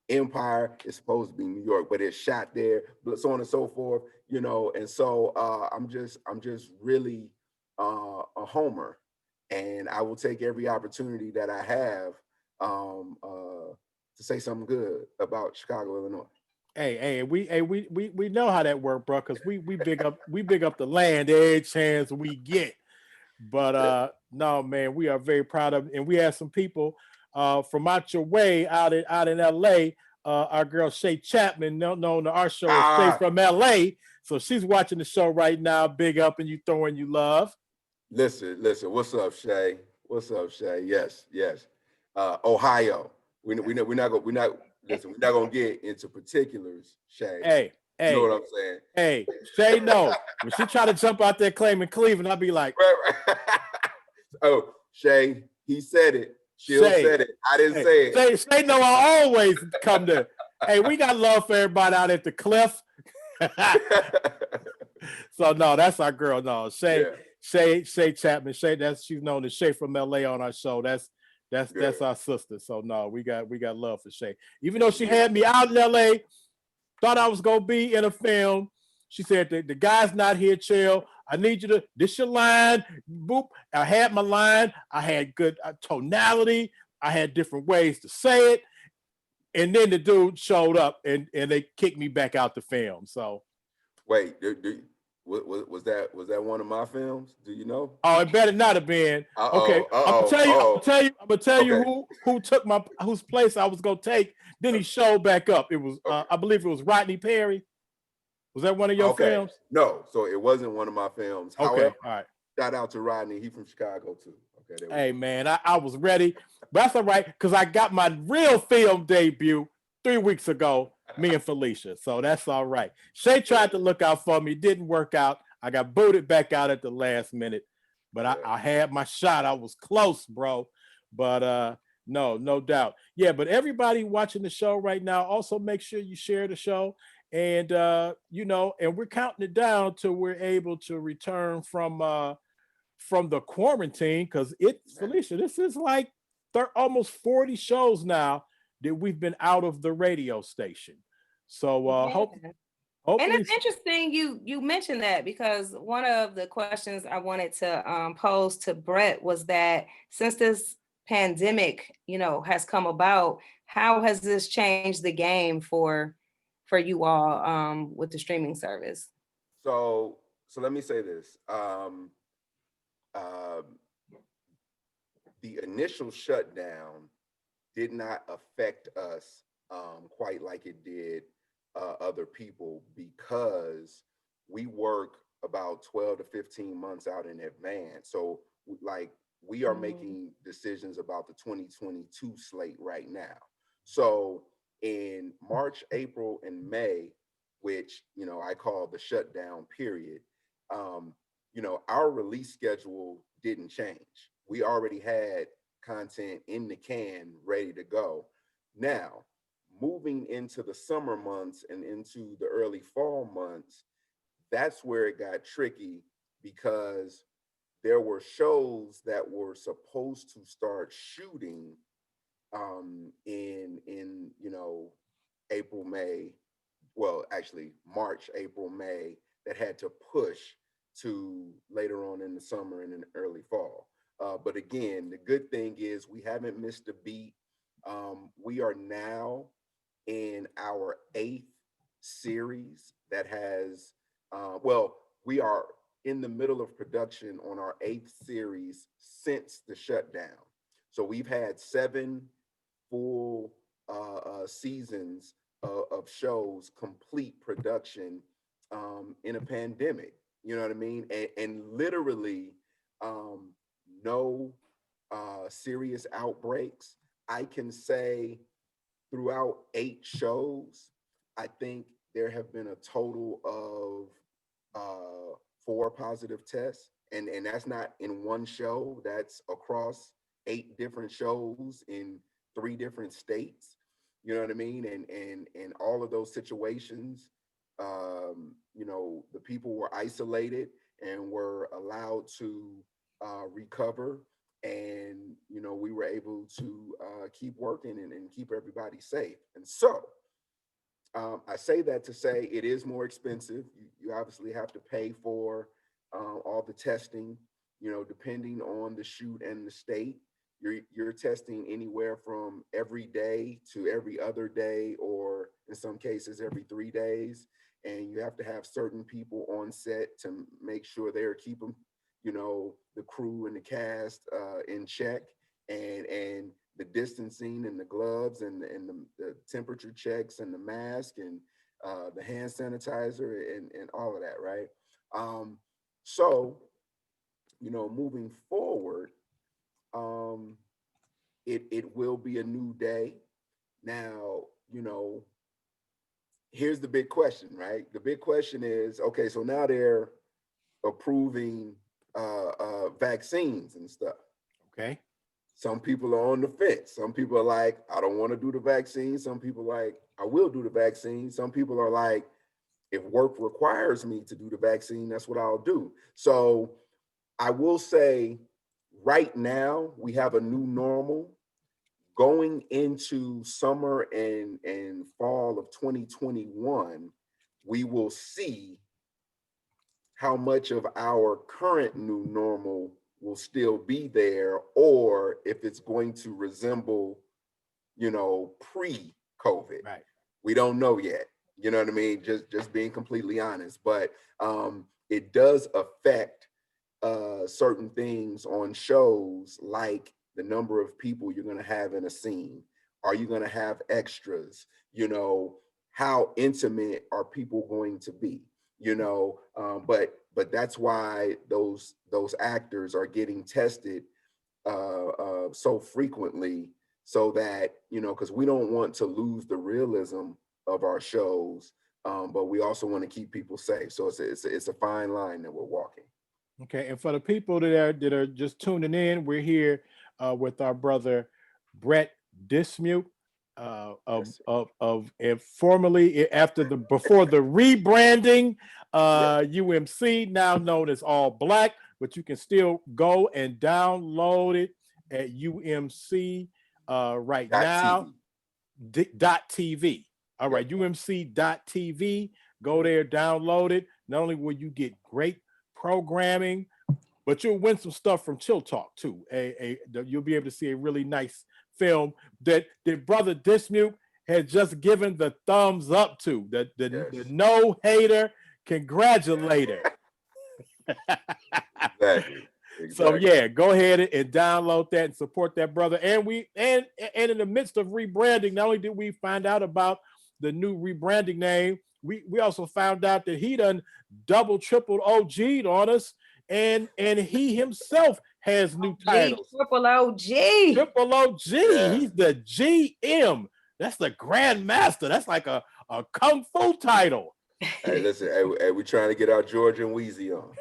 Empire is supposed to be New York, but it's shot there, but so on and so forth, And so I'm just really a homer, and I will take every opportunity that I have to say something good about Chicago, Illinois. Hey, we know how that works, bro, because we big up the land every chance we get. But no, man, we are very proud of it. And we have some people from out your way out in LA. Our girl Shay Chapman, known to our show as Shay from LA. So she's watching the show right now. Big up, and you throwing you love. Listen. What's up, Shay? What's up, Shay? Yes. Ohio. We're not gonna get into particulars, Shay. Hey. You know what I'm saying? Hey, Shay, no. When she try to jump out there claiming Cleveland, I'll be like, right. Oh, Shay, he said it. She'll said it. I didn't say it. Shay, no, I always come to. Hey, we got love for everybody out at the cliff. So no, that's our girl. No, Shay Chapman. She's known as Shay from LA on our show. That's our sister. So no, we got love for Shay. Even though she had me out in LA, thought I was gonna be in a film. She said the guy's not here, chill. I need you to, this your line. Boop. I had my line. I had good tonality. I had different ways to say it. And then the dude showed up and they kicked me back out the film. So wait, was that one of my films? Do you know? Oh, it better not have been. Okay. I'm gonna tell you whose place I was gonna take. Then he showed back up. It was I believe it was Rodney Perry. Was that one of your films? No, so it wasn't one of my films. Okay, however, all right. Shout out to Rodney. He's from Chicago too. Okay. Hey man, I was ready, but that's all right because I got my real film debut 3 weeks ago. Me and Felicia, so that's all right. Shay tried to look out for me, didn't work out. I got booted back out at the last minute, but I had my shot. I was close, bro. But no doubt. Yeah, but everybody watching the show right now, also make sure you share the show And you know, and we're counting it down till we're able to return from the quarantine, because Felicia, this is like almost 40 shows now that we've been out of the radio station. So Yeah. And hopefully it's interesting you mentioned that, because one of the questions I wanted to pose to Brett was that since this pandemic, has come about, how has this changed the game for you all with the streaming service? So let me say this. Um, the initial shutdown did not affect us quite like it did other people, because we work about 12 to 15 months out in advance. So like we are making decisions about the 2022 slate right now. So in March, April, and May, which I call the shutdown period, um, our release schedule didn't change. We already had content in the can ready to go. Now, moving into the summer months and into the early fall months, that's where it got tricky, because there were shows that were supposed to start shooting in April, May, well, actually March, April, May, that had to push to later on in the summer and in the early fall. But again, the good thing is we haven't missed a beat. We are now in our 8th series that has, well, we are in the middle of production on our 8th series since the shutdown. So we've had 7 full seasons of shows complete production in a pandemic. You know what I mean? And literally no serious outbreaks. I can say throughout 8 shows, I think there have been a total of 4 positive tests. And that's not in one show, that's across 8 different shows in 3 different states. You know what I mean? And all of those situations, the people were isolated and were allowed to recover, and we were able to keep working and keep everybody safe. And so I say that to say it is more expensive. You obviously have to pay for all the testing, depending on the shoot and the state. You're testing anywhere from every day to every other day, or in some cases every 3 days. And you have to have certain people on set to make sure they're keeping, the crew and the cast in check, and the distancing and the gloves and the temperature checks and the mask and the hand sanitizer and all of that, right? So, moving forward, it will be a new day. Now, here's the big question, right? The big question is, okay, so now they're approving vaccines and stuff. okay. Some people are on the fence. Some people are like, I don't want to do the vaccine. Some people are like, I will do the vaccine. Some people are like, if work requires me to do the vaccine, that's what I'll do. So I will say right now we have a new normal. Going into summer and fall of 2021, we will see how much of our current new normal will still be there, or if it's going to resemble, pre-COVID. Right. We don't know yet. You know what I mean? Just being completely honest. But it does affect certain things on shows, like the number of people you're going to have in a scene. Are you going to have extras? How intimate are people going to be? But that's why those actors are getting tested so frequently, so that because we don't want to lose the realism of our shows, but we also want to keep people safe. So it's a fine line that we're walking. Okay, and for the people that are just tuning in, we're here with our brother Brett Dismuke. Yes, sir. and formerly before the rebranding, Yeah. UMC, now known as All Black, but you can still go and download it at UMC right Dot now. TV. TV. All Yep. right, UMC.TV. Go there, download it. Not only will you get great programming, but you'll win some stuff from Chill Talk too. You'll be able to see a really nice film that brother Dismuke has just given the thumbs up to. The Yes. no hater congratulator. Exactly. So Exactly. yeah, go ahead and download that and support that brother. And in the midst of rebranding, not only did we find out about the new rebranding name, we also found out that he done double triple OG'd on us, and he himself has new G, titles. triple OG. Triple OG, Yeah. he's the GM. That's the Grandmaster. That's like a kung fu title. Hey, listen, hey, we trying to get our Georgia and Wheezy on.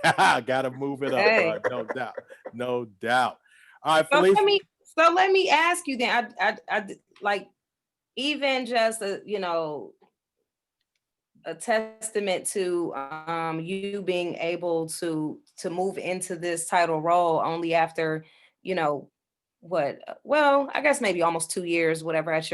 Gotta move it up, Hey. no doubt. No doubt. All right, So Felicia. let me ask you then. I like, even just a testament to you being able to move into this title role only after, well, I guess maybe almost 2 years, whatever, at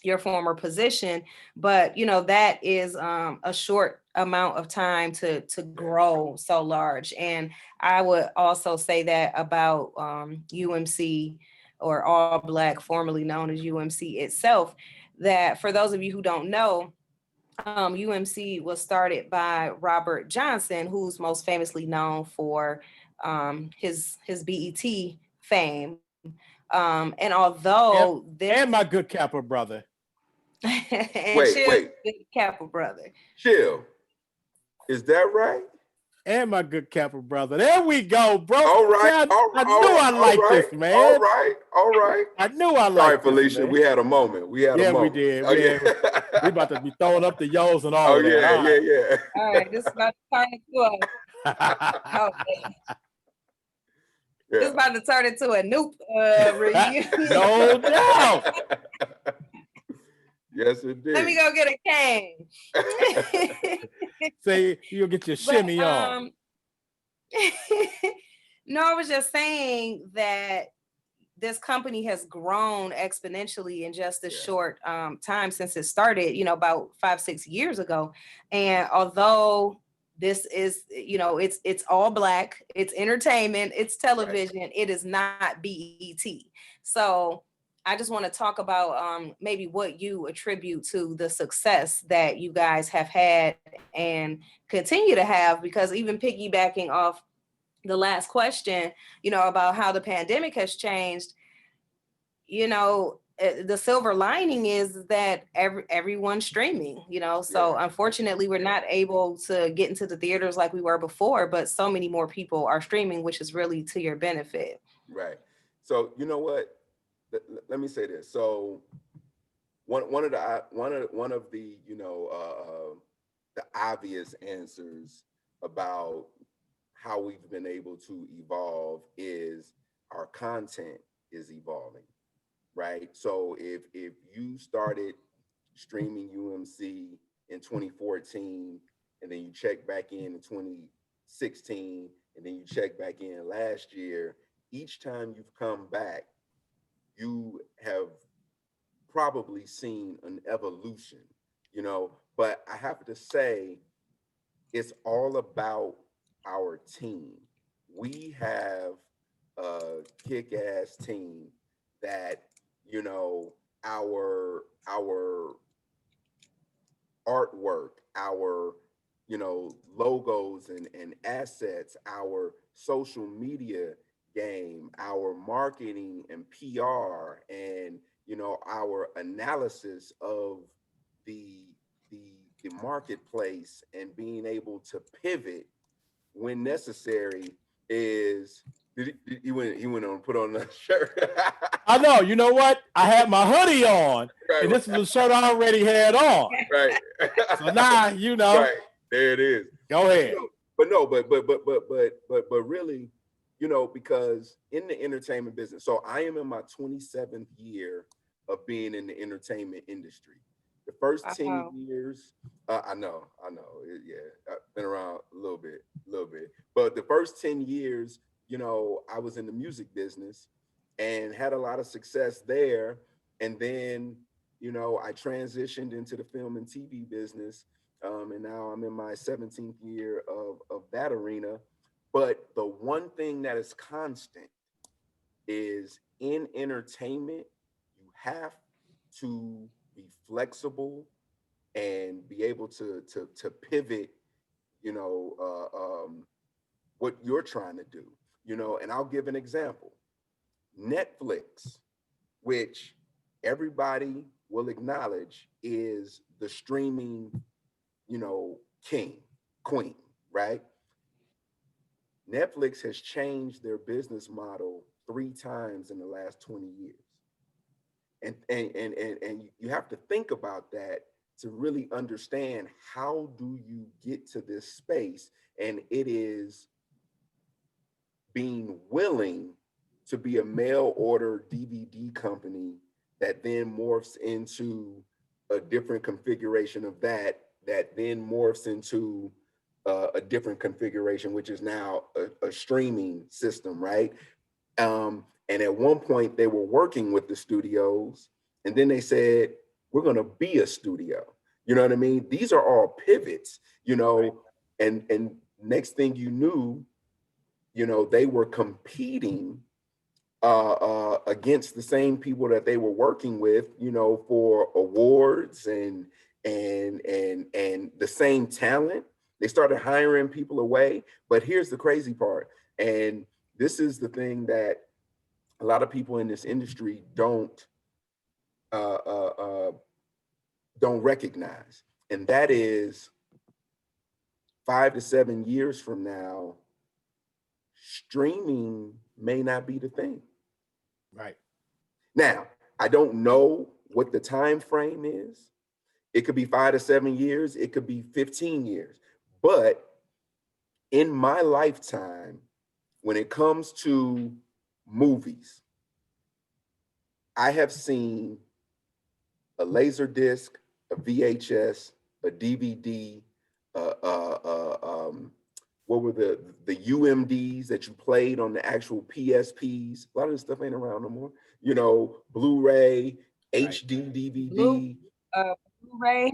your former position. But that is a short amount of time to grow so large. And I would also say that about UMC, or All Black, formerly known as UMC itself, that for those of you who don't know, UMC was started by Robert Johnson, who's most famously known for his BET fame. And although and my good Kappa brother. and Wait, Chill, wait. Kappa brother. Chill. Is that right? And my good Kappa brother. There we go, bro. All right. I knew I liked this, man. All right. I knew I liked Sorry, this, Felicia. man. We had a moment. We did. Oh, yeah. We about to be throwing up the yo's and all Oh, of that. yeah. All right, this is about to turn into Yeah. this is about to turn into a new reunion. No doubt. Yes, it did. Let me go get a cane. Say you'll get your shimmy on. No, I was just saying that this company has grown exponentially in just a short time since it started, about 5-6 years ago. And although this is, it's all Black, it's entertainment, it's television, right, it is not BET. So I just want to talk about maybe what you attribute to the success that you guys have had and continue to have, because even piggybacking off the last question, about how the pandemic has changed, the silver lining is that everyone's streaming, so unfortunately we're not able to get into the theaters like we were before, but so many more people are streaming, which is really to your benefit. Right. So you know what? Let me say this. So one of the the obvious answers about how we've been able to evolve is our content is evolving, right? So if you started streaming UMC in 2014, and then you check back in 2016, and then you check back in last year, each time you've come back, you have probably seen an evolution, but I have to say, it's all about our team. We have a kick-ass team that, our artwork, our, logos and assets, our social media game, our marketing and PR, and, our analysis of the marketplace and being able to pivot when necessary is. He went on put on a shirt. I know. You know what? I had my hoodie on, right, and this is the shirt I already had on. Right. So now, Right. There it is. Go ahead. But really, because in the entertainment business, so I am in my 27th year of being in the entertainment industry. The first 10 Wow. years, I know, yeah, I've been around a little bit. But the first 10 years, you know, I was in the music business and had a lot of success there. And then, you know, I transitioned into the film and TV business. And now I'm in my 17th year of that arena. But the one thing that is constant is in entertainment, you have to be flexible and be able to pivot, you know, what you're trying to do, you know. And I'll give an example. Netflix, which everybody will acknowledge is the streaming, you know, king, queen, right? Netflix has changed their business model 3 times in the last 20 years. And you have to think about that to really understand how do you get to this space. And it is being willing to be a mail order DVD company that then morphs into a different configuration of that then morphs into a different configuration, which is now a streaming system, right? And at one point they were working with the studios, and then they said, we're going to be a studio. You know what I mean? These are all pivots, you know, Right. and next thing you knew, you know, they were competing against the same people that they were working with, you know, for awards and the same talent. They started hiring people away. But here's the crazy part, and this is the thing that a lot of people in this industry uh, uh, uh, don't recognize, and that is 5 to 7 years from now, streaming may not be the thing. Right. Now, I don't know what the time frame is. It could be 5 to 7 years, it could be 15 years. But in my lifetime, when it comes to movies, I have seen a laser disc, a VHS, a DVD, what were the UMDs that you played on the actual PSPs? A lot of this stuff ain't around no more. You know, Blu-ray, Right. HD Blue, DVD. Blu-ray.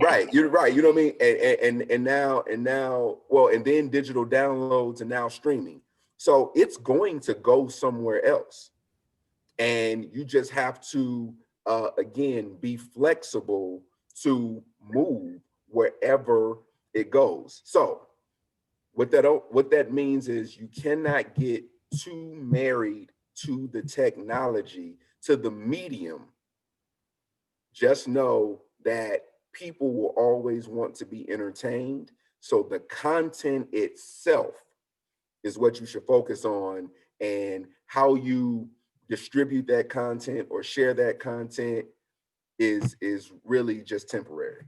Right, you're right. You know what I mean? And now, well, and then digital downloads and now streaming. So it's going to go somewhere else, and you just have to again be flexible to move wherever it goes. So what that means is you cannot get too married to the technology, to the medium. Just know that people will always want to be entertained. So the content itself is what you should focus on, and how you distribute that content or share that content is really just temporary.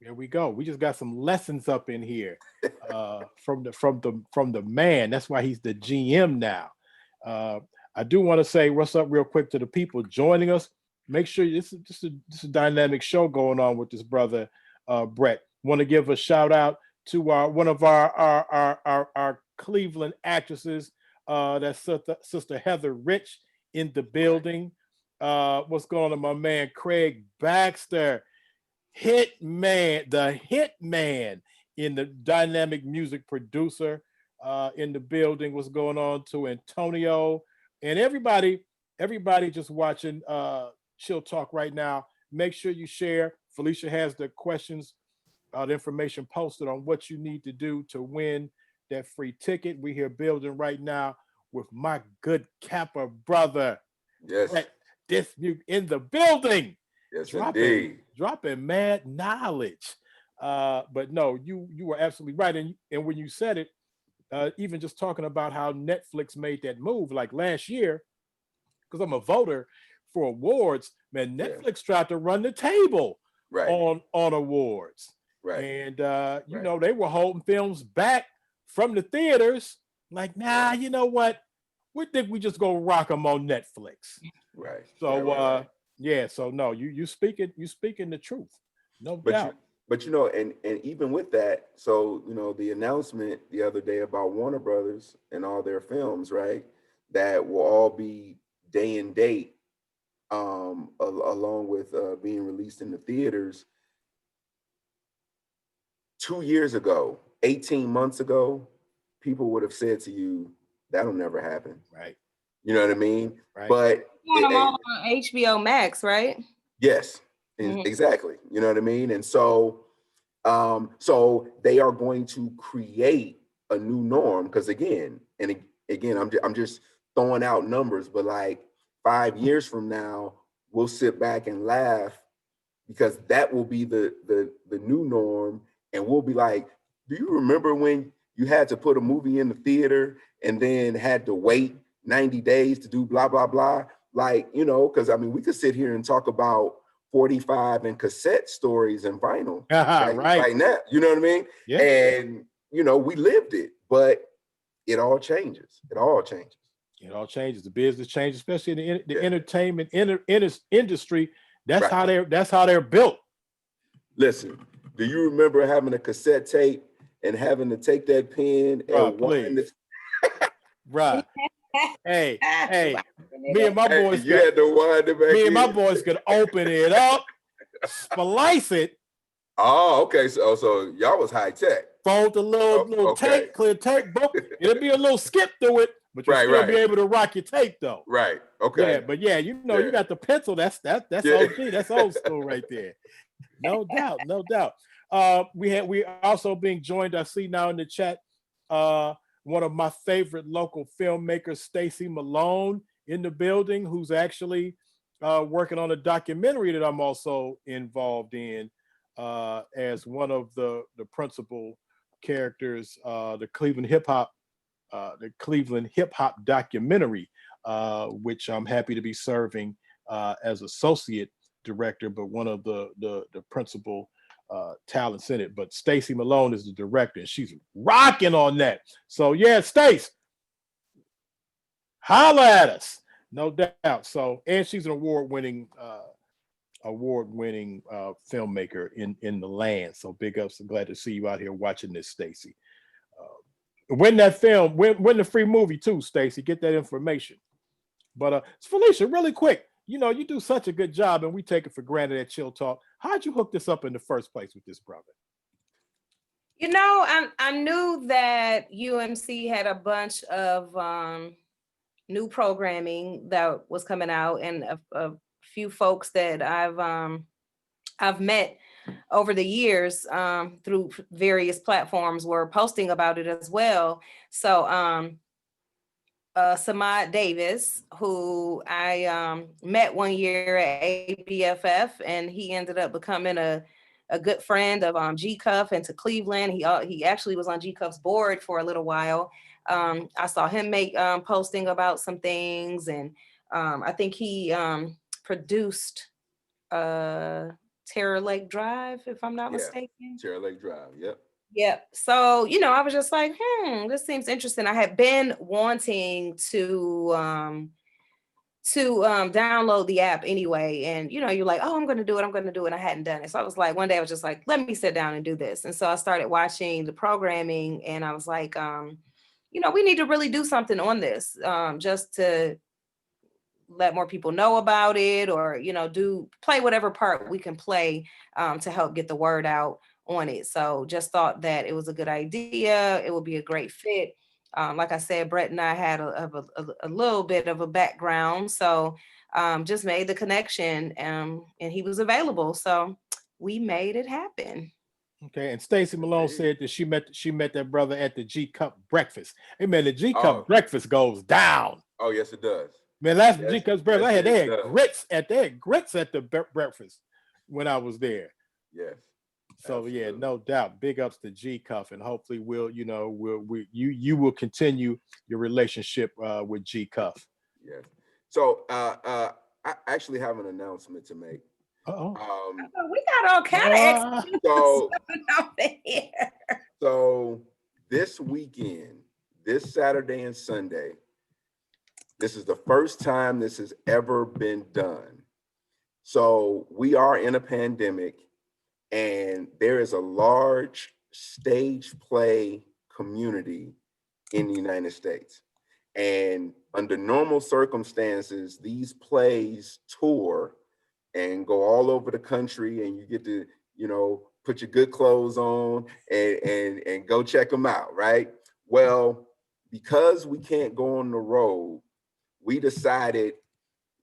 There we go. We just got some lessons up in here from the man. That's why he's the GM now. I do want to say what's up real quick to the people joining us. Make sure this is a dynamic show going on with this brother Brett. Want to give a shout out to one of our Cleveland actresses. That's Sister Heather Rich in the building. What's going on, my man Craig Baxter? The hit man in the dynamic music producer in the building. What's going on to Antonio and everybody just watching Chill Talk right now. Make sure you share. Felicia has the questions, the information posted on what you need to do to win that free ticket. We're here building right now with my good Kappa brother, Yes, Brett Dismuke in the building. yes, dropping indeed. dropping mad knowledge. But no, you were absolutely right. And when you said it, even just talking about how Netflix made that move, like last year, because I'm a voter for awards, man, Yeah, Netflix tried to run the table right, on awards. right, And you right. know, they were holding films back from the theaters, like, nah, Yeah, you know what? we think we just go rock them on Netflix. Right. So right. yeah, so no, you speaking the truth, no But doubt. you know, and even with that, so you know, the announcement the other day about Warner Brothers and all their films, right, that will all be day and date, along with being released in the theaters. 2 years ago, 18 months ago, people would have said to you, that'll never happen. Right. You know what I mean? Right. But Want them all on HBO Max, right? yes, Mhm. exactly. You know what I mean? And so, so they are going to create a new norm because again, I'm just throwing out numbers, but like 5 years from now, we'll sit back and laugh because that will be the new norm, and we'll be like, do you remember when you had to put a movie in the theater and then had to wait 90 days to do blah blah blah? Like, you know, because I mean, we could sit here and talk about 45 and cassette stories and vinyl Right. right now. You know what I mean? Yeah. And you know, we lived it, but it all changes. It all changes. It all changes. The business changes, especially in the Yeah. entertainment industry. That's Right. how they're built. Listen, do you remember having a cassette tape and having to take that pen and wind Please. it? Right. Hey, Hey, me and my boys You had to wind it back me and my in? boys could open it up, splice it, Oh, okay. So y'all was high tech. fold the little Okay. tape, clear tape book. It'll be a little skip through it, but you'll still be able to rock your tape though. Right. Okay. Yeah, but yeah, you know, you got the pencil. That's Yeah. OG. That's old school right there. No doubt, no doubt. We also being joined, I see now in the chat, one of my favorite local filmmakers, Stacy Malone, in the building, who's actually working on a documentary that I'm also involved in as one of the principal characters, the Cleveland hip hop documentary, which I'm happy to be serving as associate director, but one of the principal talents in it. But Stacy Malone is the director, and she's rocking on that. So yeah, Stace, holla at us, no doubt. So, and she's an award-winning filmmaker in the land. So big ups. I'm glad to see you out here watching this, Stacy. When that film, when the free movie too, Stacy, get that information. But Felicia, really quick, you know, you do such a good job, and we take it for granted at Chill Talk. How'd you hook this up in the first place with this brother? You know, I knew that UMC had a bunch of new programming that was coming out, and a few folks that I've met over the years through various platforms were posting about it as well. So Samad Davis, who I met one year at ABFF, and he ended up becoming a good friend of G Cuff and to Cleveland. He actually was on G Cuff's board for a little while. I saw him make posting about some things, and I think he produced Terror Lake Drive, if I'm not mistaken. Terror Lake Drive. Yep. Yep. So, you know, I was just like, this seems interesting. I had been wanting to download the app anyway. And, you know, you're like, oh, I'm going to do it. And I hadn't done it. So I was like, one day I was just like, let me sit down and do this. And so I started watching the programming, and I was like, you know, we need to really do something on this, just to let more people know about it, or, you know, play whatever part we can play to help get the word out on it. So just thought that it was a good idea. It would be a great fit. Like I said, Brett and I had a little bit of a background, so just made the connection, and he was available, so we made it happen. Okay, and Stacy Malone said that she met that brother at the G Cup breakfast. Hey man, the G Cup breakfast goes down. Oh yes, it does. Man, last G Cup's breakfast, they had grits at the breakfast when I was there. Yes. So absolutely. Yeah, no doubt. Big ups to G Cuff, and hopefully you will continue your relationship with G Cuff. Yeah. So I actually have an announcement to make. We got all kind of out there. So this weekend, this Saturday and Sunday, This is the first time this has ever been done. So we are in a pandemic, and there is a large stage play community in the United States. And under normal circumstances, these plays tour and go all over the country, and you get to, put your good clothes on and go check them out, right? Well, because we can't go on the road, we decided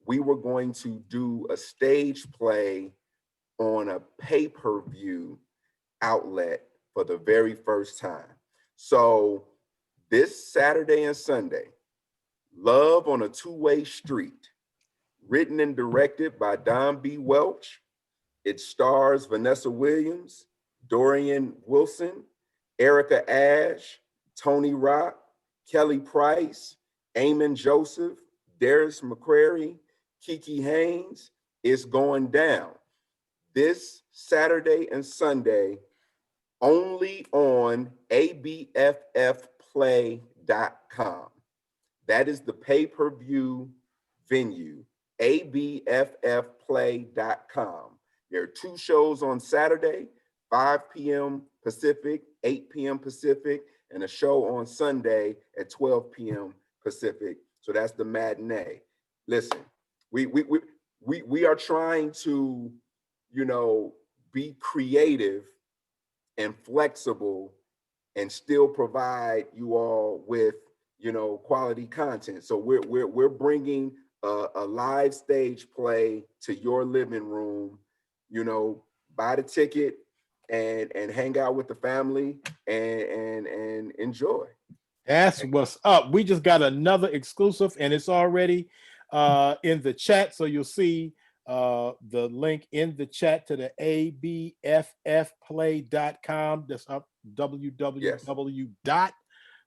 we were going to do a stage play on a pay-per-view outlet for the very first time. So this Saturday and Sunday, Love on a Two-Way Street, written and directed by Don B. Welch. It stars Vanessa Williams, Dorian Wilson, Erica Ash, Tony Rock, Kelly Price, Eamon Joseph, Darius McCrary, Kiki Haynes. It's going down this Saturday and Sunday only on abffplay.com. That is the pay-per-view venue, abffplay.com. There are 2 shows on Saturday, 5 p.m. Pacific, 8 p.m. Pacific, and a show on Sunday at 12 p.m. Pacific. So that's the matinee. Listen, we are trying to, be creative and flexible and still provide you all with, quality content. So we're bringing a live stage play to your living room. Buy the ticket and hang out with the family and enjoy. That's what's up. We just got another exclusive, and it's already in the chat. So you'll see the link in the chat to the abffplay.com. That's up www. Yes.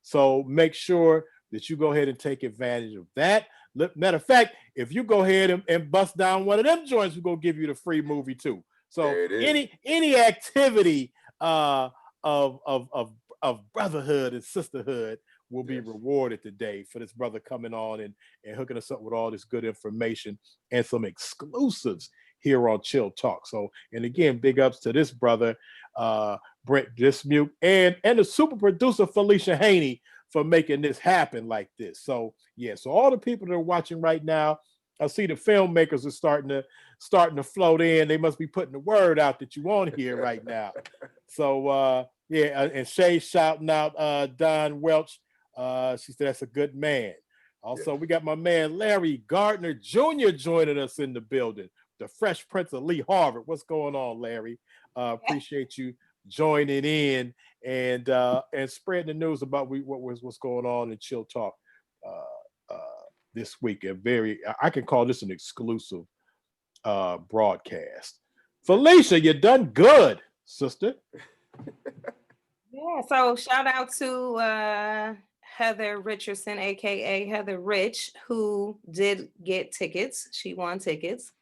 So make sure that you go ahead and take advantage of that. Matter of fact, if you go ahead and bust down one of them joints, we're gonna give you the free movie too. So any activity of brotherhood and sisterhood will be rewarded today for this brother coming on and hooking us up with all this good information and some exclusives here on Chill Talk. So, and again, big ups to this brother, Brent Dismuke, and the super producer Felicia Haney for making this happen like this. So yeah, so all the people that are watching right now, I see the filmmakers are starting to float in. They must be putting the word out that you on here right now. So yeah, and Shay shouting out Don Welch. She said that's a good man. Also, we got my man Larry Gardner Jr. joining us in the building. The Fresh Prince of Lee Harvard. What's going on, Larry? Appreciate you joining in and spreading the news about what's going on in Chill Talk this week. I can call this an exclusive broadcast. Felicia, you done good, sister. Yeah, so shout out to Heather Richardson, aka Heather Rich, who did get tickets. She won tickets.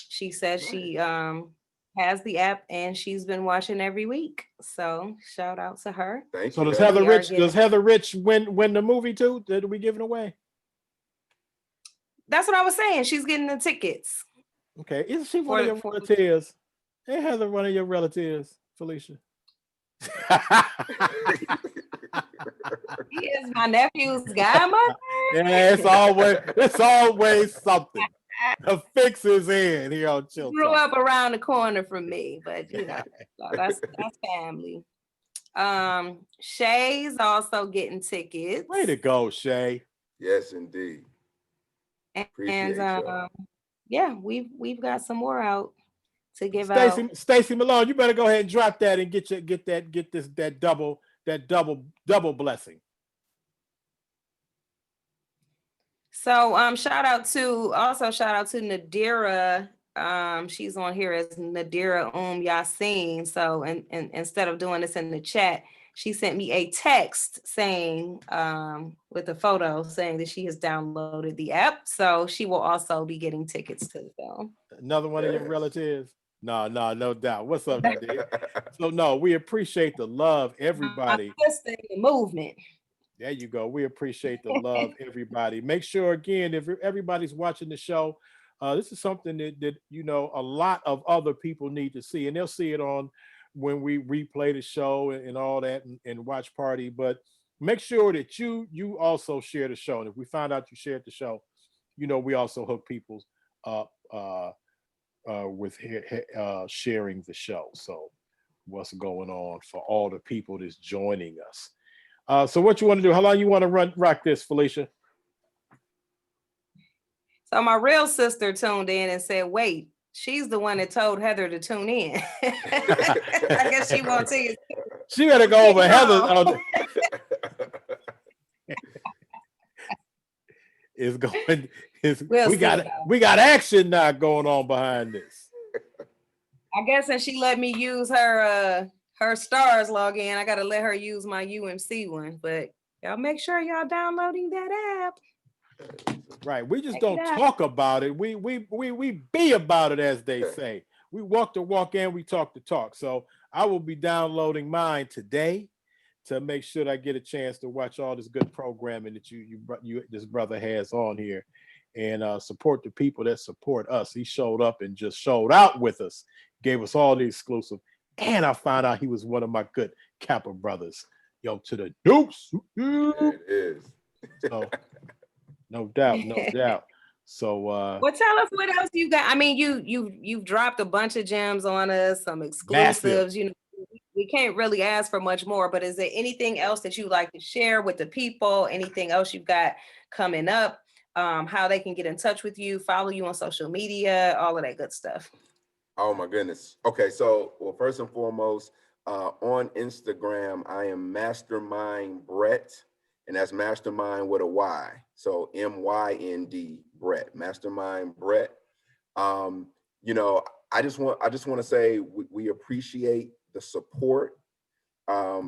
She says she has the app and she's been watching every week. So shout out to her. Thank you. Does Heather Rich win the movie too? Did we give it away? That's what I was saying. She's getting the tickets. Okay. Isn't she one of your relatives? Hey, Heather, one of your relatives, Felicia. He is my nephew's godmother. Yeah, it's always something. The fix is in here on Chill Talk. Grew up around the corner from me, but that's family. Shay's also getting tickets. Way to go, Shay. Yes, indeed. And yeah, we've got some more out to give out. Stacy Malone, you better go ahead and drop that and get that double blessing. So shout out to Nadira. She's on here as Nadira Yasin. So and instead of doing this in the chat, she sent me a text saying with a photo saying that she has downloaded the app. So she will also be getting tickets to the film. Another one of your relatives. No doubt. What's up, Nadira? So no, we appreciate the love, everybody. Just the movement. There you go. We appreciate the love, everybody. Make sure again, if everybody's watching the show, this is something that you know a lot of other people need to see, and they'll see it on when we replay the show and all that and watch party. But make sure that you also share the show. And if we find out you shared the show, you know we also hook people up with sharing the show. So what's going on for all the people that's joining us. So what you want to do? How long you want to rock this, Felicia? So my real sister tuned in and said, wait, she's the one that told Heather to tune in. I guess she won't see it. She better go over Heather. It's going. We got action now going on behind this. I guess since she let me use her stars login, I gotta let her use my UMC one. But y'all make sure y'all downloading that app. Right. We just don't talk about it. We be about it, as they say. We walk the walk and we talk the talk. So I will be downloading mine today to make sure that I get a chance to watch all this good programming that you this brother has on here, and support the people that support us. He showed up and just showed out with us, gave us all the exclusive, and I found out he was one of my good Kappa brothers. Yo, to the deuce. It is. So, no doubt. So well, tell us what else you got. I mean, you've dropped a bunch of gems on us, some exclusives. Massive. You know, we can't really ask for much more, but is there anything else that you'd like to share with the people? Anything else you've got coming up? How they can get in touch with you, follow you on social media, all of that good stuff. Oh my goodness. Okay, so well, first and foremost, on Instagram, I am Mastermind Brett, and that's Mastermind with a Y. So MYND Brett, Mastermind Brett. You know, I just want to say we appreciate the support,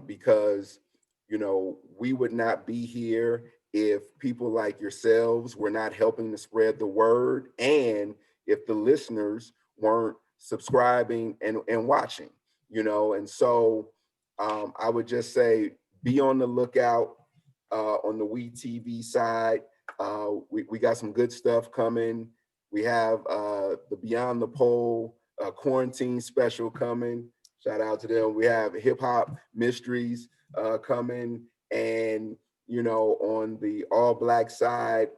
because you know we would not be here if people like yourselves were not helping to spread the word, and if the listeners weren't subscribing and watching, you know. And so I would just say be on the lookout on the We TV side. We got some good stuff coming. We have the Beyond the Pole quarantine special coming. Shout out to them. We have Hip Hop Mysteries coming, and you know, on the All Black side,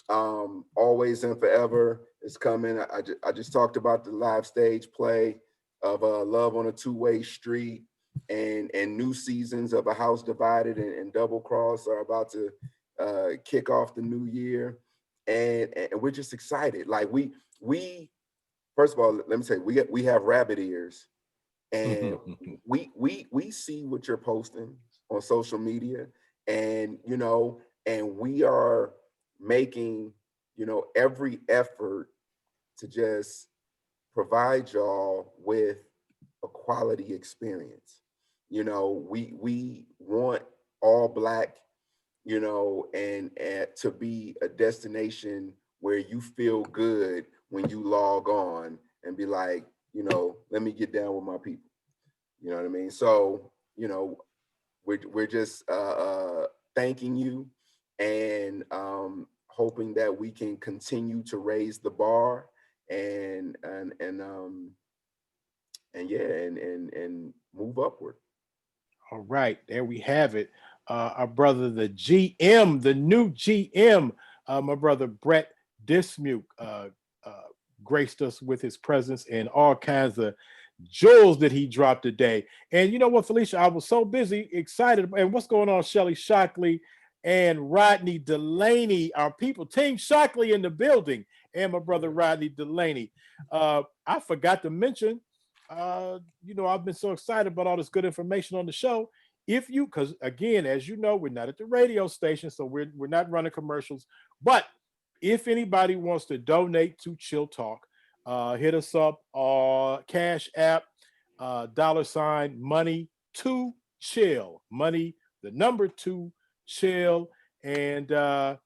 Always and Forever is coming. I just talked about the live stage play of Love on a Two-Way Street, and new seasons of A House Divided and Double Cross are about to kick off the new year, and we're just excited. Like we first of all, let me say we have rabbit ears, and we see what you're posting on social media, and you know, and we are making, you know, every effort to just provide y'all with a quality experience. You know, we want All Black, you know, and to be a destination where you feel good when you log on and be like, you know, let me get down with my people. You know what I mean? So, you know, we're just thanking you, and hoping that we can continue to raise the bar and move upward. All right, there we have it. Our brother, the GM, the new GM, my brother Brett Dismuke, graced us with his presence and all kinds of jewels that he dropped today. And you know what, Felicia, I was so busy, excited. And what's going on, Shelly Shockley and Rodney Delaney, our people, Team Shockley in the building, and my brother Rodney Delaney. I forgot to mention, you know, I've been so excited about all this good information on the show. If you, because again, as you know, we're not at the radio station, so we're not running commercials. But if anybody wants to donate to Chill Talk, hit us up, Cash App, $ money to chill, money, the number 2 chill, and because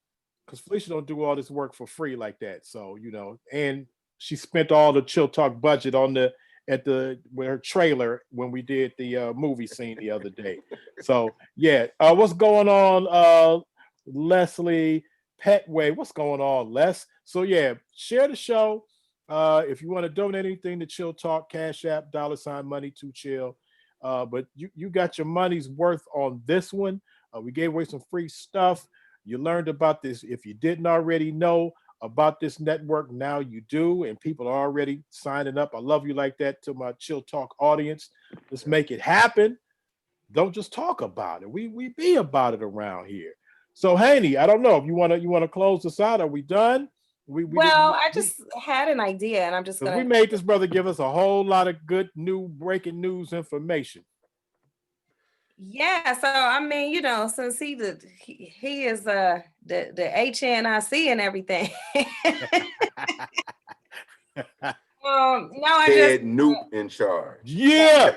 Felicia don't do all this work for free like that. So, you know, and she spent all the Chill Talk budget on the at the with her trailer when we did the movie scene the other day. So yeah, what's going on, Leslie Petway? What's going on, Les? So yeah, share the show. If you want to donate anything to Chill Talk, Cash App, $money to chill. But you got your money's worth on this one. We gave away some free stuff. You learned about this. If you didn't already know about this network, now you do, and people are already signing up. I love you like that to my Chill Talk audience. Let's make it happen. Don't just talk about it. We be about it around here. So Haney, I don't know if you want to close this out. Are we done? Well, I just had an idea, and I'm just because gonna. we made this brother give us a whole lot of good new breaking news information. Yeah, so I mean, since he is the HNIC and everything. No, I just Head Noop in charge. Yeah.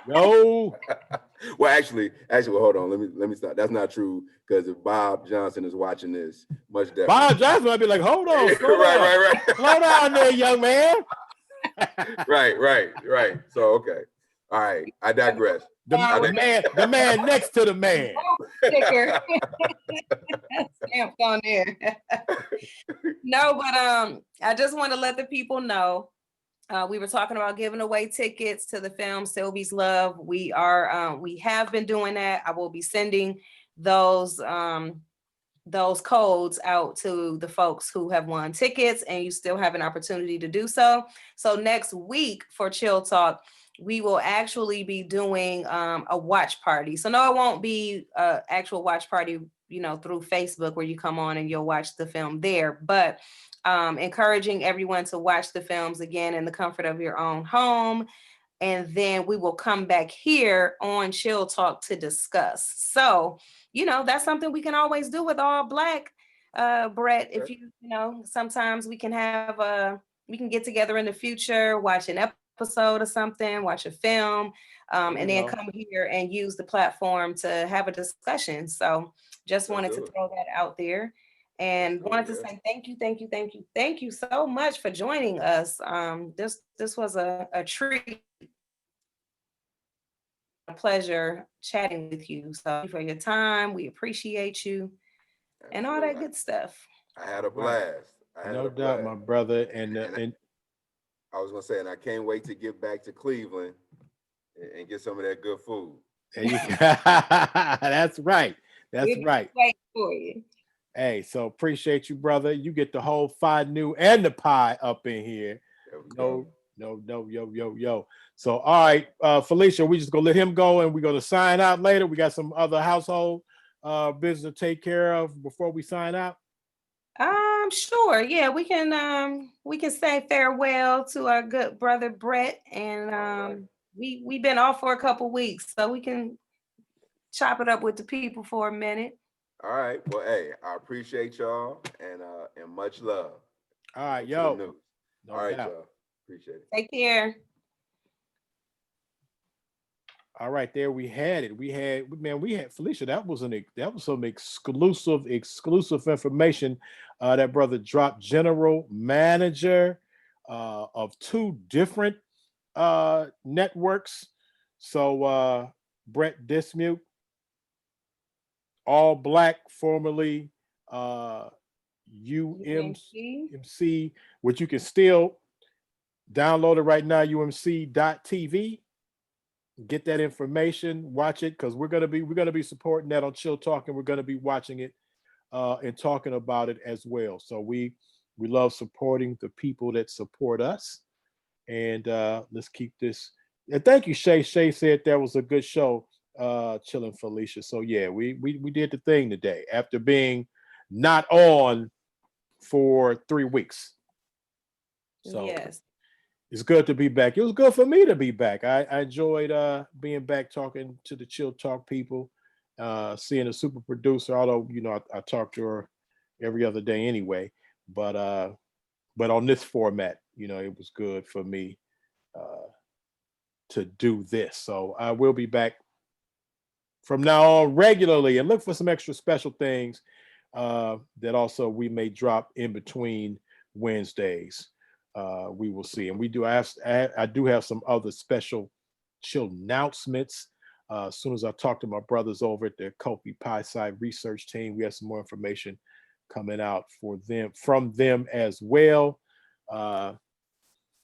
No. Well, actually, hold on. Let me stop. That's not true, because if Bob Johnson is watching this, much definitely. Bob Johnson might be like, hold on, slow down. right. Slow down there, young man. right. So okay. All right. I digress. The man next to the man. Sticker stamped on there. No, but I just want to let the people know. We were talking about giving away tickets to the film Sylvie's Love. We have been doing that. I will be sending those codes out to the folks who have won tickets, and you still have an opportunity to do so. So next week for Chill Talk, we will actually be doing a watch party. So no, it won't be an actual watch party, through Facebook where you come on and you'll watch the film there, but encouraging everyone to watch the films again in the comfort of your own home. And then we will come back here on Chill Talk to discuss. So, that's something we can always do with All Black, Brett. If sometimes we can we can get together in the future, watch an episode or something, watch a film, and then come here and use the platform to have a discussion. So just wanted to throw that out there. And wanted to say thank you so much for joining us. This was a treat, a pleasure chatting with you. So thank you for your time. We appreciate you. Absolutely. And all that good stuff. I had a blast. No doubt, my brother. And I was gonna say, and I can't wait to get back to Cleveland and get some of that good food. There you go. That's right. That's right. Wait for you. Hey, so appreciate you, brother. You get the whole Phi Nu and the pie up in here. No, yo. So, all right, Felicia, we just gonna let him go, and we're gonna sign out later. We got some other household business to take care of before we sign out. Sure. Yeah, we can say farewell to our good brother Brett, and we've been off for a couple weeks, so we can chop it up with the people for a minute. All right. Well, hey, I appreciate y'all, and much love. All right, yo. No all right, doubt. Y'all. Appreciate it. Take care. All right, there we had it. We had Felicia. That was some exclusive information that brother dropped. General manager of 2 different networks. So Brett Dismuke, All Black, formerly UMC, which you can still download it right now, umc.tv. Get that information, watch it, because we're gonna be supporting that on Chill Talk, and we're gonna be watching it and talking about it as well. So we love supporting the people that support us, and let's keep this. And thank you, Shay. Shay said that was a good show, Chilling Felicia. So yeah, we did the thing today after being not on for 3 weeks. So yes. It's good to be back. It was good for me to be back. I enjoyed being back, talking to the Chill Talk people, seeing a super producer, although, I talk to her every other day anyway. But on this format, it was good for me to do this. So I will be back from now on regularly, and look for some extra special things that also we may drop in between Wednesdays. we will see. And we do I do have some other special chill announcements. As soon as I talk to my brothers over at the Kofi Pie Side research team, we have some more information coming out from them as well. I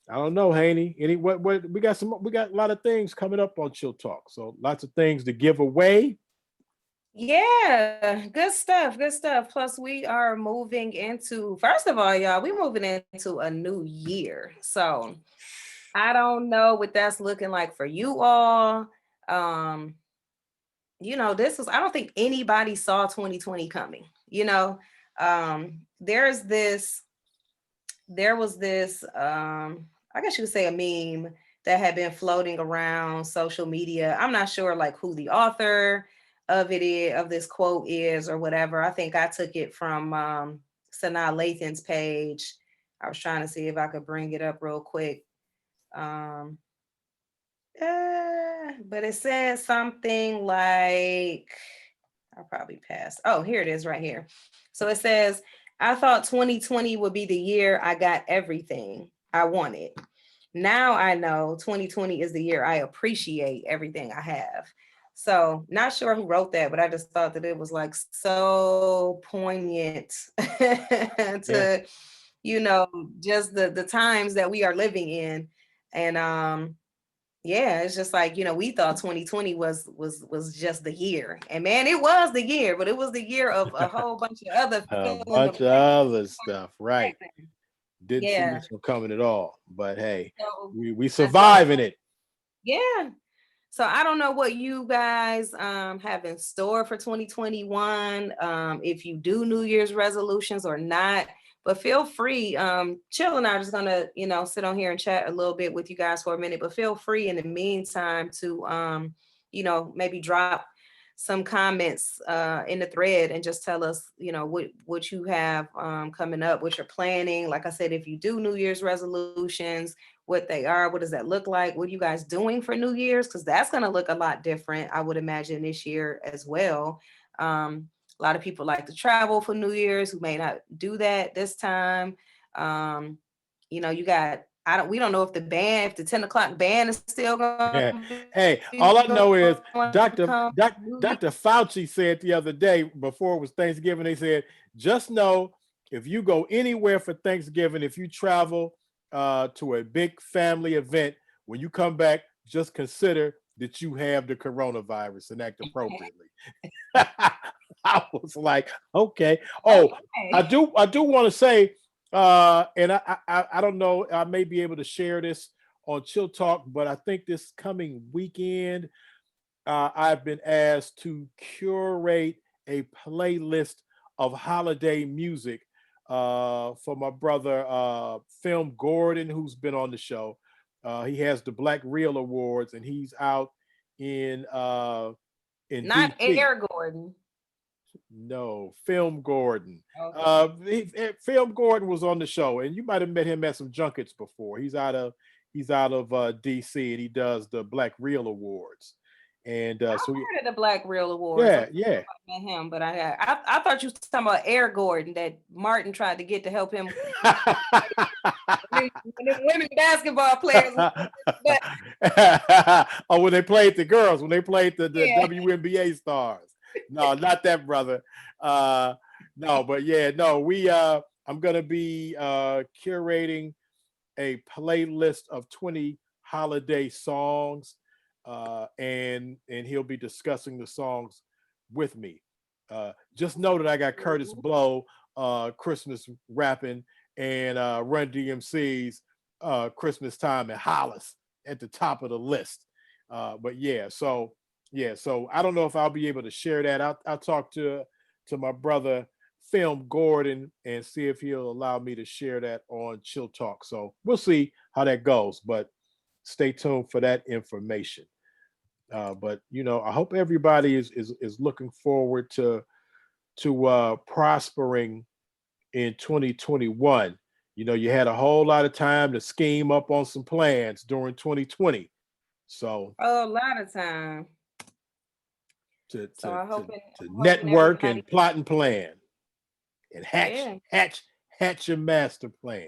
don't know, Haney. What we got a lot of things coming up on Chill Talk. So lots of things to give away. Yeah, good stuff. Good stuff. Plus, we are moving into, first of all, y'all, we're moving into a new year. So I don't know what that's looking like for you all. This was, I don't think anybody saw 2020 coming. There was this, I guess you could say a meme that had been floating around social media. I'm not sure like who the author of this quote is or whatever. I think I took it from Sanaa Lathan's page. I was trying to see if I could bring it up real quick. But it says something like, I'll probably pass. Oh, here it is right here. So it says, I thought 2020 would be the year I got everything I wanted. Now I know 2020 is the year I appreciate everything I have. So not sure who wrote that, but I just thought that it was like so poignant to, just the times that we are living in. And yeah, it's just like, we thought 2020 was just the year. And man, it was the year, but it was the year of a whole bunch of other A bunch of other stuff, right? Didn't see Yeah. this one coming at all. But hey, So, we surviving it. Yeah. So I don't know what you guys have in store for 2021. If you do New Year's resolutions or not, but feel free. Chill and I are just gonna, sit on here and chat a little bit with you guys for a minute. But feel free in the meantime to, maybe drop some comments in the thread and just tell us, what you have coming up, what you're planning. Like I said, if you do New Year's resolutions, what they are, what does that look like? What are you guys doing for New Year's? Because that's going to look a lot different, I would imagine, this year as well. A lot of people like to travel for New Year's who may not do that this time. You got, we don't know if the 10 o'clock band is still going to Hey, all I know is Dr. Fauci said the other day before it was Thanksgiving, they said, just know if you go anywhere for Thanksgiving, if you travel to a big family event, when you come back, just consider that you have the coronavirus and act appropriately. I was like, okay. Oh, okay. I do want to say, and I don't know, I may be able to share this on Chill Talk, but I think this coming weekend, I've been asked to curate a playlist of holiday music for my brother Film Gordon, who's been on the show. He has the Black Reel Awards, and he's out in not DC. Air Gordon. No, Film Gordon. Okay. Film Gordon was on the show, and you might have met him at some junkets before. He's out of DC, and he does the Black Reel Awards. And I've so heard of the Black Reel Awards. Yeah. I met him, but I thought you were talking about Air Gordon that Martin tried to get to help him. when women basketball players. Oh, when they played the girls, when they played the WNBA stars. No, not that, brother. No, but yeah, no, I'm gonna be curating a playlist of 20 holiday songs, and he'll be discussing the songs with me. Just know that I got Curtis Blow Christmas rapping and Run DMC's Christmas Time in Hollis at the top of the list. But yeah, so I don't know if I'll be able to share that. I'll talk to my brother Film Gordon and see if he'll allow me to share that on Chill Talk. So we'll see how that goes, but stay tuned for that information. But I hope everybody is looking forward to prospering in 2021. You had a whole lot of time to scheme up on some plans during 2020. So a lot of time to network and plot and plan and hatch your master plan.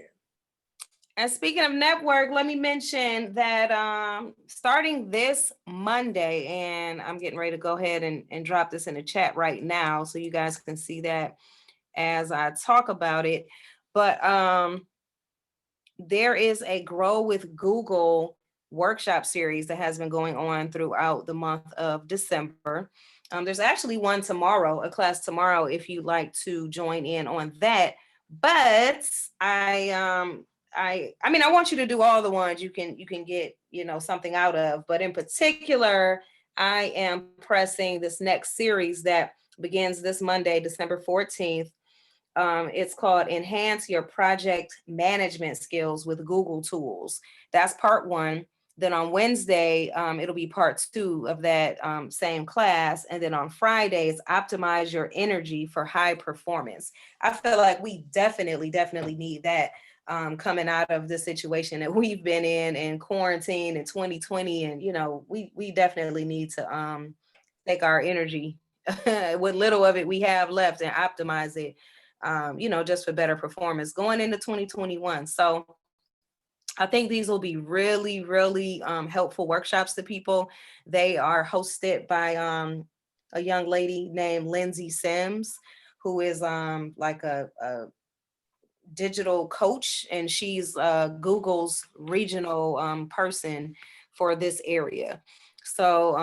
And speaking of network, let me mention that starting this Monday, and I'm getting ready to go ahead and drop this in the chat right now so you guys can see that as I talk about it. But there is a Grow with Google workshop series that has been going on throughout the month of December. There's actually one tomorrow, a class tomorrow, if you'd like to join in on that. But I mean, I want you to do all the ones you can get, something out of. But in particular, I am pressing this next series that begins this Monday, December 14th. It's called Enhance Your Project Management Skills with Google Tools. That's part one. Then on Wednesday, it'll be part two of that same class. And then on Fridays, Optimize Your Energy for High Performance. I feel like we definitely need that coming out of the situation that we've been in quarantine in 2020. And, we definitely need to take our energy, what little of it we have left, and optimize it just for better performance going into 2021. So I think these will be really, really helpful workshops to people. They are hosted by a young lady named Lindsay Sims, who is like a digital coach, and she's Google's regional person for this area. So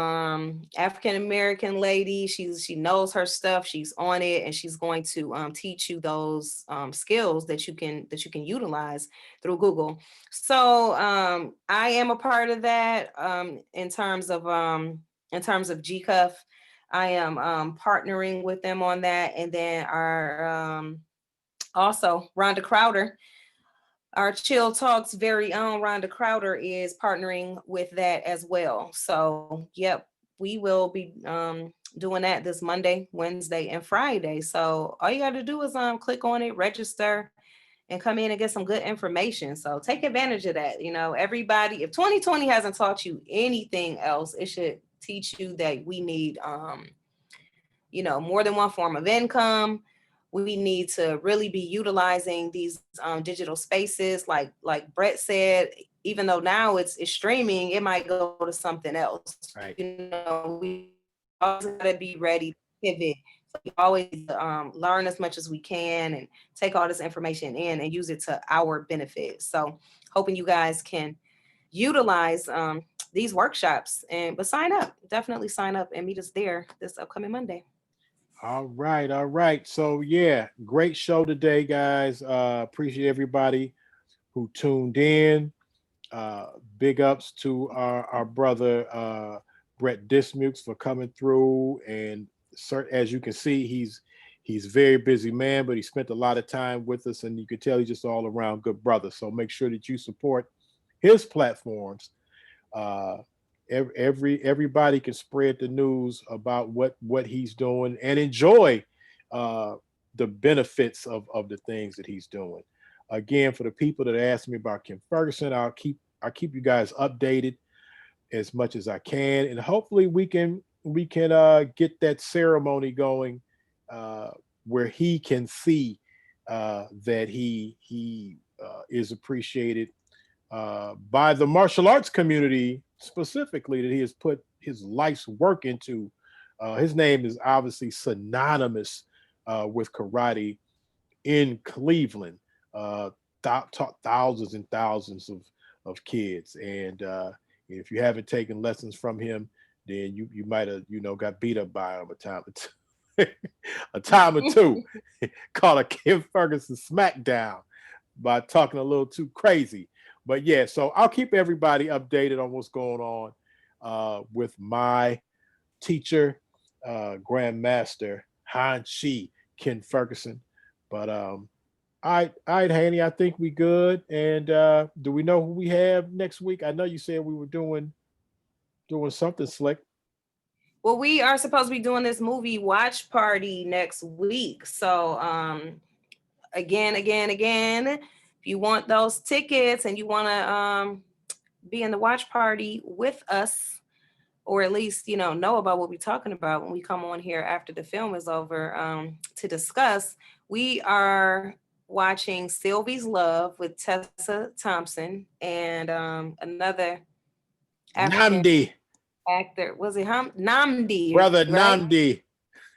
African American lady, she knows her stuff, she's on it, and she's going to teach you those skills that you can utilize through Google. So I am a part of that in terms of GCUF. I am partnering with them on that, and then our also Rhonda Crowder, our Chill Talks very own Rhonda Crowder, is partnering with that as well. So, yep, we will be doing that this Monday, Wednesday, and Friday. So all you got to do is click on it, register, and come in and get some good information. So take advantage of that. Everybody, if 2020 hasn't taught you anything else, it should teach you that we need more than one form of income. We need to really be utilizing these digital spaces, like Brett said. Even though now it's streaming, it might go to something else. Right. We always gotta be ready to pivot. So we always learn as much as we can and take all this information in and use it to our benefit. So hoping you guys can utilize these workshops, but sign up, definitely sign up and meet us there this upcoming Monday. All right. So yeah, great show today, guys. Appreciate everybody who tuned in. Big ups to our brother Brett Dismuke for coming through. And as you can see, he's a very busy man, but he spent a lot of time with us, and you can tell he's just all around good brother. So make sure that you support his platforms. Everybody can spread the news about what he's doing and enjoy the benefits of the things that he's doing. Again, for the people that asked me about Kim Ferguson, I'll keep you guys updated as much as I can, and hopefully we can get that ceremony going where he can see that he is appreciated by the martial arts community, specifically, that he has put his life's work into. His name is obviously synonymous with karate in Cleveland. Taught thousands and thousands of kids, and if you haven't taken lessons from him, then you might have got beat up by him a time or two. Called a Kim Ferguson smackdown by talking a little too crazy. But yeah, so I'll keep everybody updated on what's going on with my teacher, Grandmaster Han Chi Ken Ferguson. But all right, Haney, I think we good. And do we know who we have next week? I know you said we were doing something slick. Well, we are supposed to be doing this movie watch party next week. So again, if you want those tickets and you want to be in the watch party with us, or at least know about what we're talking about when we come on here after the film is over to discuss, we are watching Sylvie's Love with Tessa Thompson and another African Namdi, actor. Was it Namdi? brother Right? Namdi.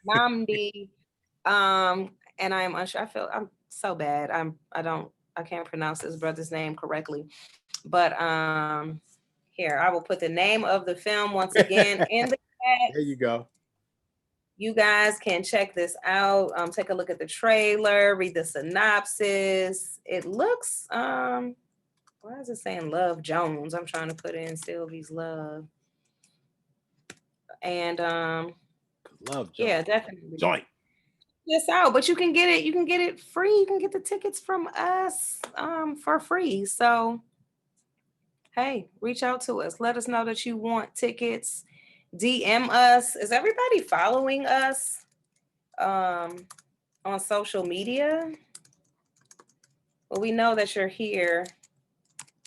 Namdi. And I'm unsure. I'm so bad. I can't pronounce his brother's name correctly. But here, I will put the name of the film once again in the chat. There you go. You guys can check this out. Take a look at the trailer, read the synopsis. It looks why is it saying Love Jones? I'm trying to put in Sylvie's Love. And Love yeah, definitely. joint. This out, but you can get it free. You can get the tickets from us for free. So hey, reach out to us. Let us know that you want tickets. DM us. Is everybody following us on social media? Well, we know that you're here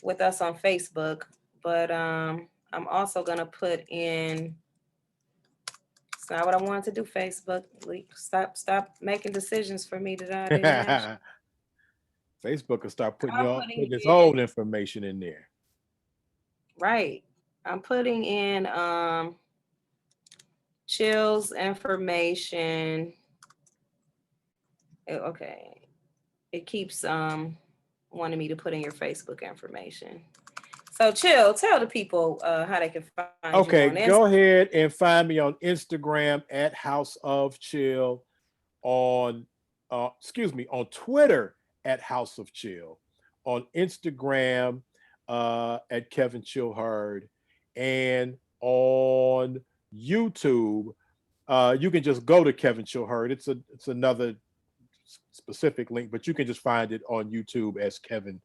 with us on Facebook, but I'm also gonna put in. It's not what I wanted to do, Facebook. Stop making decisions for me that I didn't ask. Facebook will start putting I'm your putting its in- own information in there. Right. I'm putting in Chill's information. Okay. It keeps wanting me to put in your Facebook information. So Chill, tell the people how they can find you on Okay, go ahead and find me on Instagram at House of Chill, on on Twitter at House of Chill, on Instagram at Kevin Chill Heard, and on YouTube you can just go to Kevin Chill Heard. It's another specific link, but you can just find it on YouTube as Kevin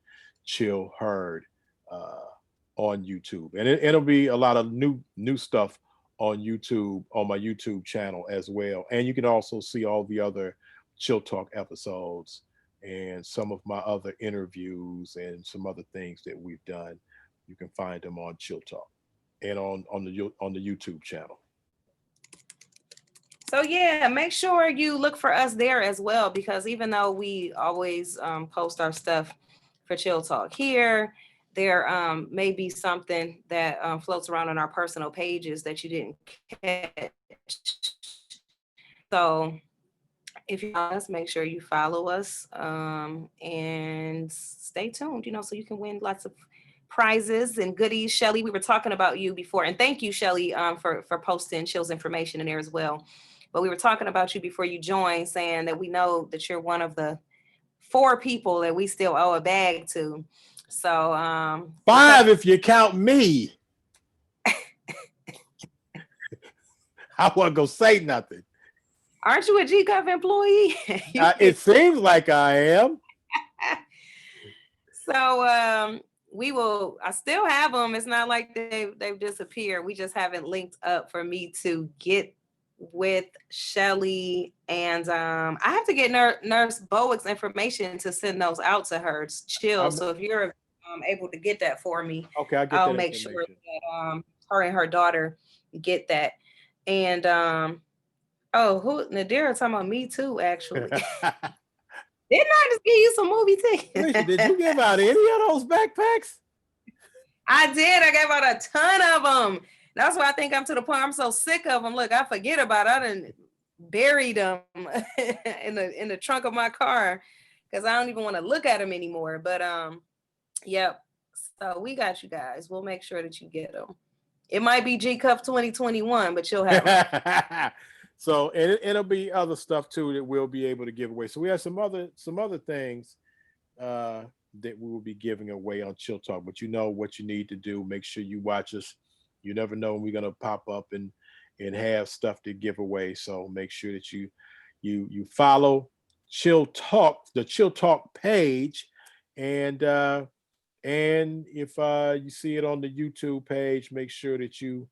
Chill Heard on YouTube, and it'll be a lot of new stuff on YouTube, on my YouTube channel as well. And you can also see all the other Chill Talk episodes and some of my other interviews and some other things that we've done. You can find them on Chill Talk and on the YouTube channel. So yeah, make sure you look for us there as well, because even though we always post our stuff for Chill Talk here, there may be something that floats around on our personal pages that you didn't catch. So if you follow us, make sure you follow us and stay tuned, so you can win lots of prizes and goodies. Shelly, we were talking about you before, and thank you, Shelly, for posting Chill's information in there as well. But we were talking about you before you joined, saying that we know that you're one of the 4 people that we still owe a bag to. So 5 if you count me. I wasn't gonna say nothing. Aren't you a G-Cup employee? It seems like I am. So I still have them. It's not like they've disappeared. We just haven't linked up for me to get with Shelly, and I have to get Nurse Bowick's information to send those out to her. It's Chill. So if you're able to get that for me, okay, I'll make sure that her and her daughter get that. And Nadira talking about me too, actually. Didn't I just give you some movie tickets? Did you give out any of those backpacks? I did. I gave out a ton of them. That's why I think I'm to the point I'm so sick of them. Look, I forget about it. I done buried them in the trunk of my car because I don't even want to look at them anymore. But yep. So we got you guys. We'll make sure that you get them. It might be G Cup 2021, but you'll have them. So it'll be other stuff too that we'll be able to give away. So we have some other things that we will be giving away on Chill Talk. But you know what you need to do. Make sure you watch us. You never know when we're gonna pop up and have stuff to give away. So make sure that you follow Chill Talk, the Chill Talk page, and if you see it on the YouTube page, make sure that you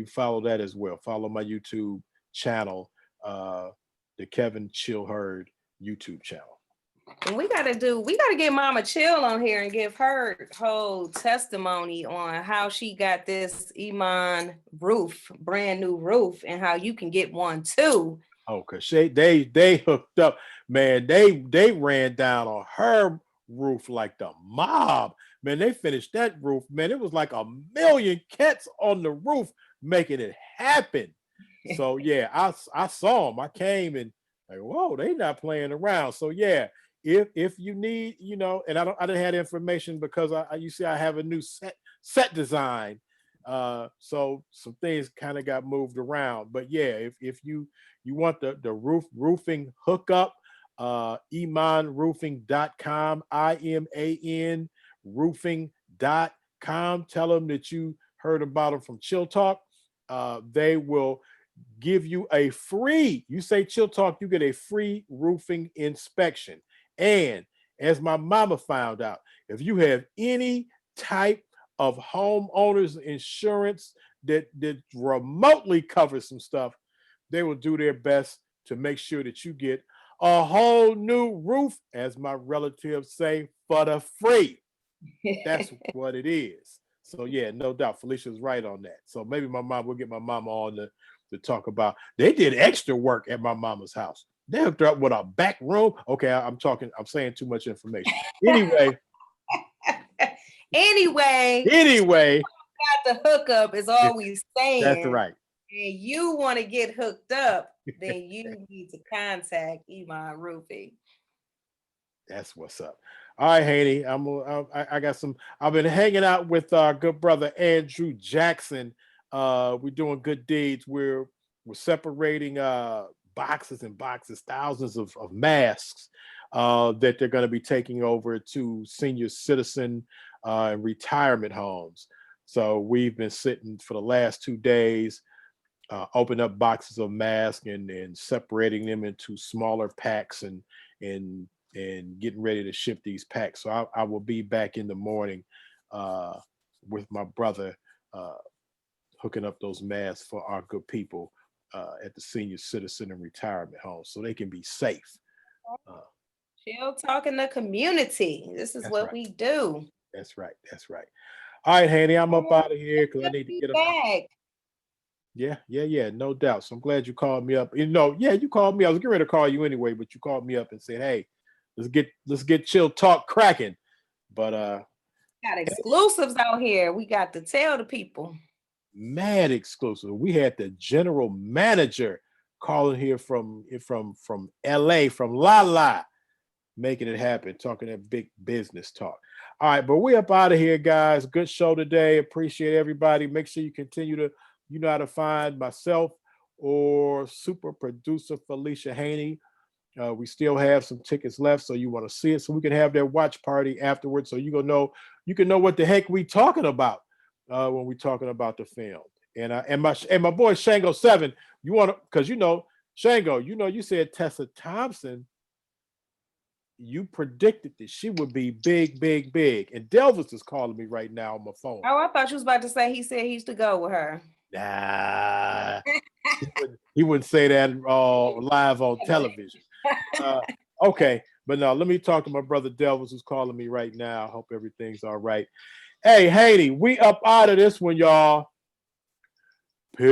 follow that as well. Follow my YouTube channel, the Kevin Chill Heard YouTube channel. And we gotta get Mama Chill on here and give her whole testimony on how she got this Iman roof, brand new roof, and how you can get one too. Oh, cause they hooked up. man, they ran down on her roof like the mob. Man, they finished that roof. Man, it was like a million cats on the roof making it happen. So yeah, I saw them. I came and like, whoa, they not playing around. So yeah, if you need, and I didn't have information because you see I have a new set design. So some things kind of got moved around. But yeah, if you want the roofing hookup, imanroofing.com, IMAN roofing.com. Tell them that you heard about them from Chill Talk. They will give you a free, you say Chill Talk, you get a free roofing inspection. And as my mama found out, if you have any type of homeowners insurance that remotely covers some stuff, they will do their best to make sure that you get a whole new roof, as my relatives say, for the free. That's what it is. So yeah, no doubt Felicia's right on that. So maybe we'll get my mama on to talk about. They did extra work at my mama's house. They hooked her up with a back room. Okay, I'm saying too much information. Anyway. Anyway, got the hookup is all we saying. That's right. And you want to get hooked up, then you need to contact Iman Roofing. That's what's up. All right, Haney. I got some. I've been hanging out with our good brother Andrew Jackson. We're doing good deeds. We're separating boxes and boxes, thousands of masks that they're going to be taking over to senior citizen and retirement homes. So we've been sitting for the last 2 days, open up boxes of masks and separating them into smaller packs and getting ready to ship these packs. So I will be back in the morning with my brother hooking up those masks for our good people at the senior citizen and retirement home so they can be safe. Chill Talk in the community. This is what we do. That's right. All right, Hanny, I'm up out of here because I need to get back. Yeah, no doubt. So I'm glad you called me up. You called me. I was getting ready to call you anyway, but you called me up and said, "Hey, let's get Chill Talk cracking." But got exclusives out here. We got to tell the people. Mad exclusive. We had the general manager calling here from LA, from La, making it happen, talking that big business talk. All right, but we up out of here, guys. Good show today. Appreciate everybody. Make sure you continue to, you know how to find myself or super producer Felicia Haney. We still have some tickets left, so you want to see it, so we can have that watch party afterwards, so you can know what the heck we talking about when we talking about the film. And my boy Shango 7, you want to, because Shango, you said Tessa Thompson. You predicted that she would be big. And Delvis is calling me right now on my phone. Oh, I thought you was about to say he said he used to go with her. Nah, he wouldn't say that live on television. Okay, but no, let me talk to my brother Delvis who's calling me right now. Hope everything's all right. Hey, Haney, we up out of this one, y'all. Peace.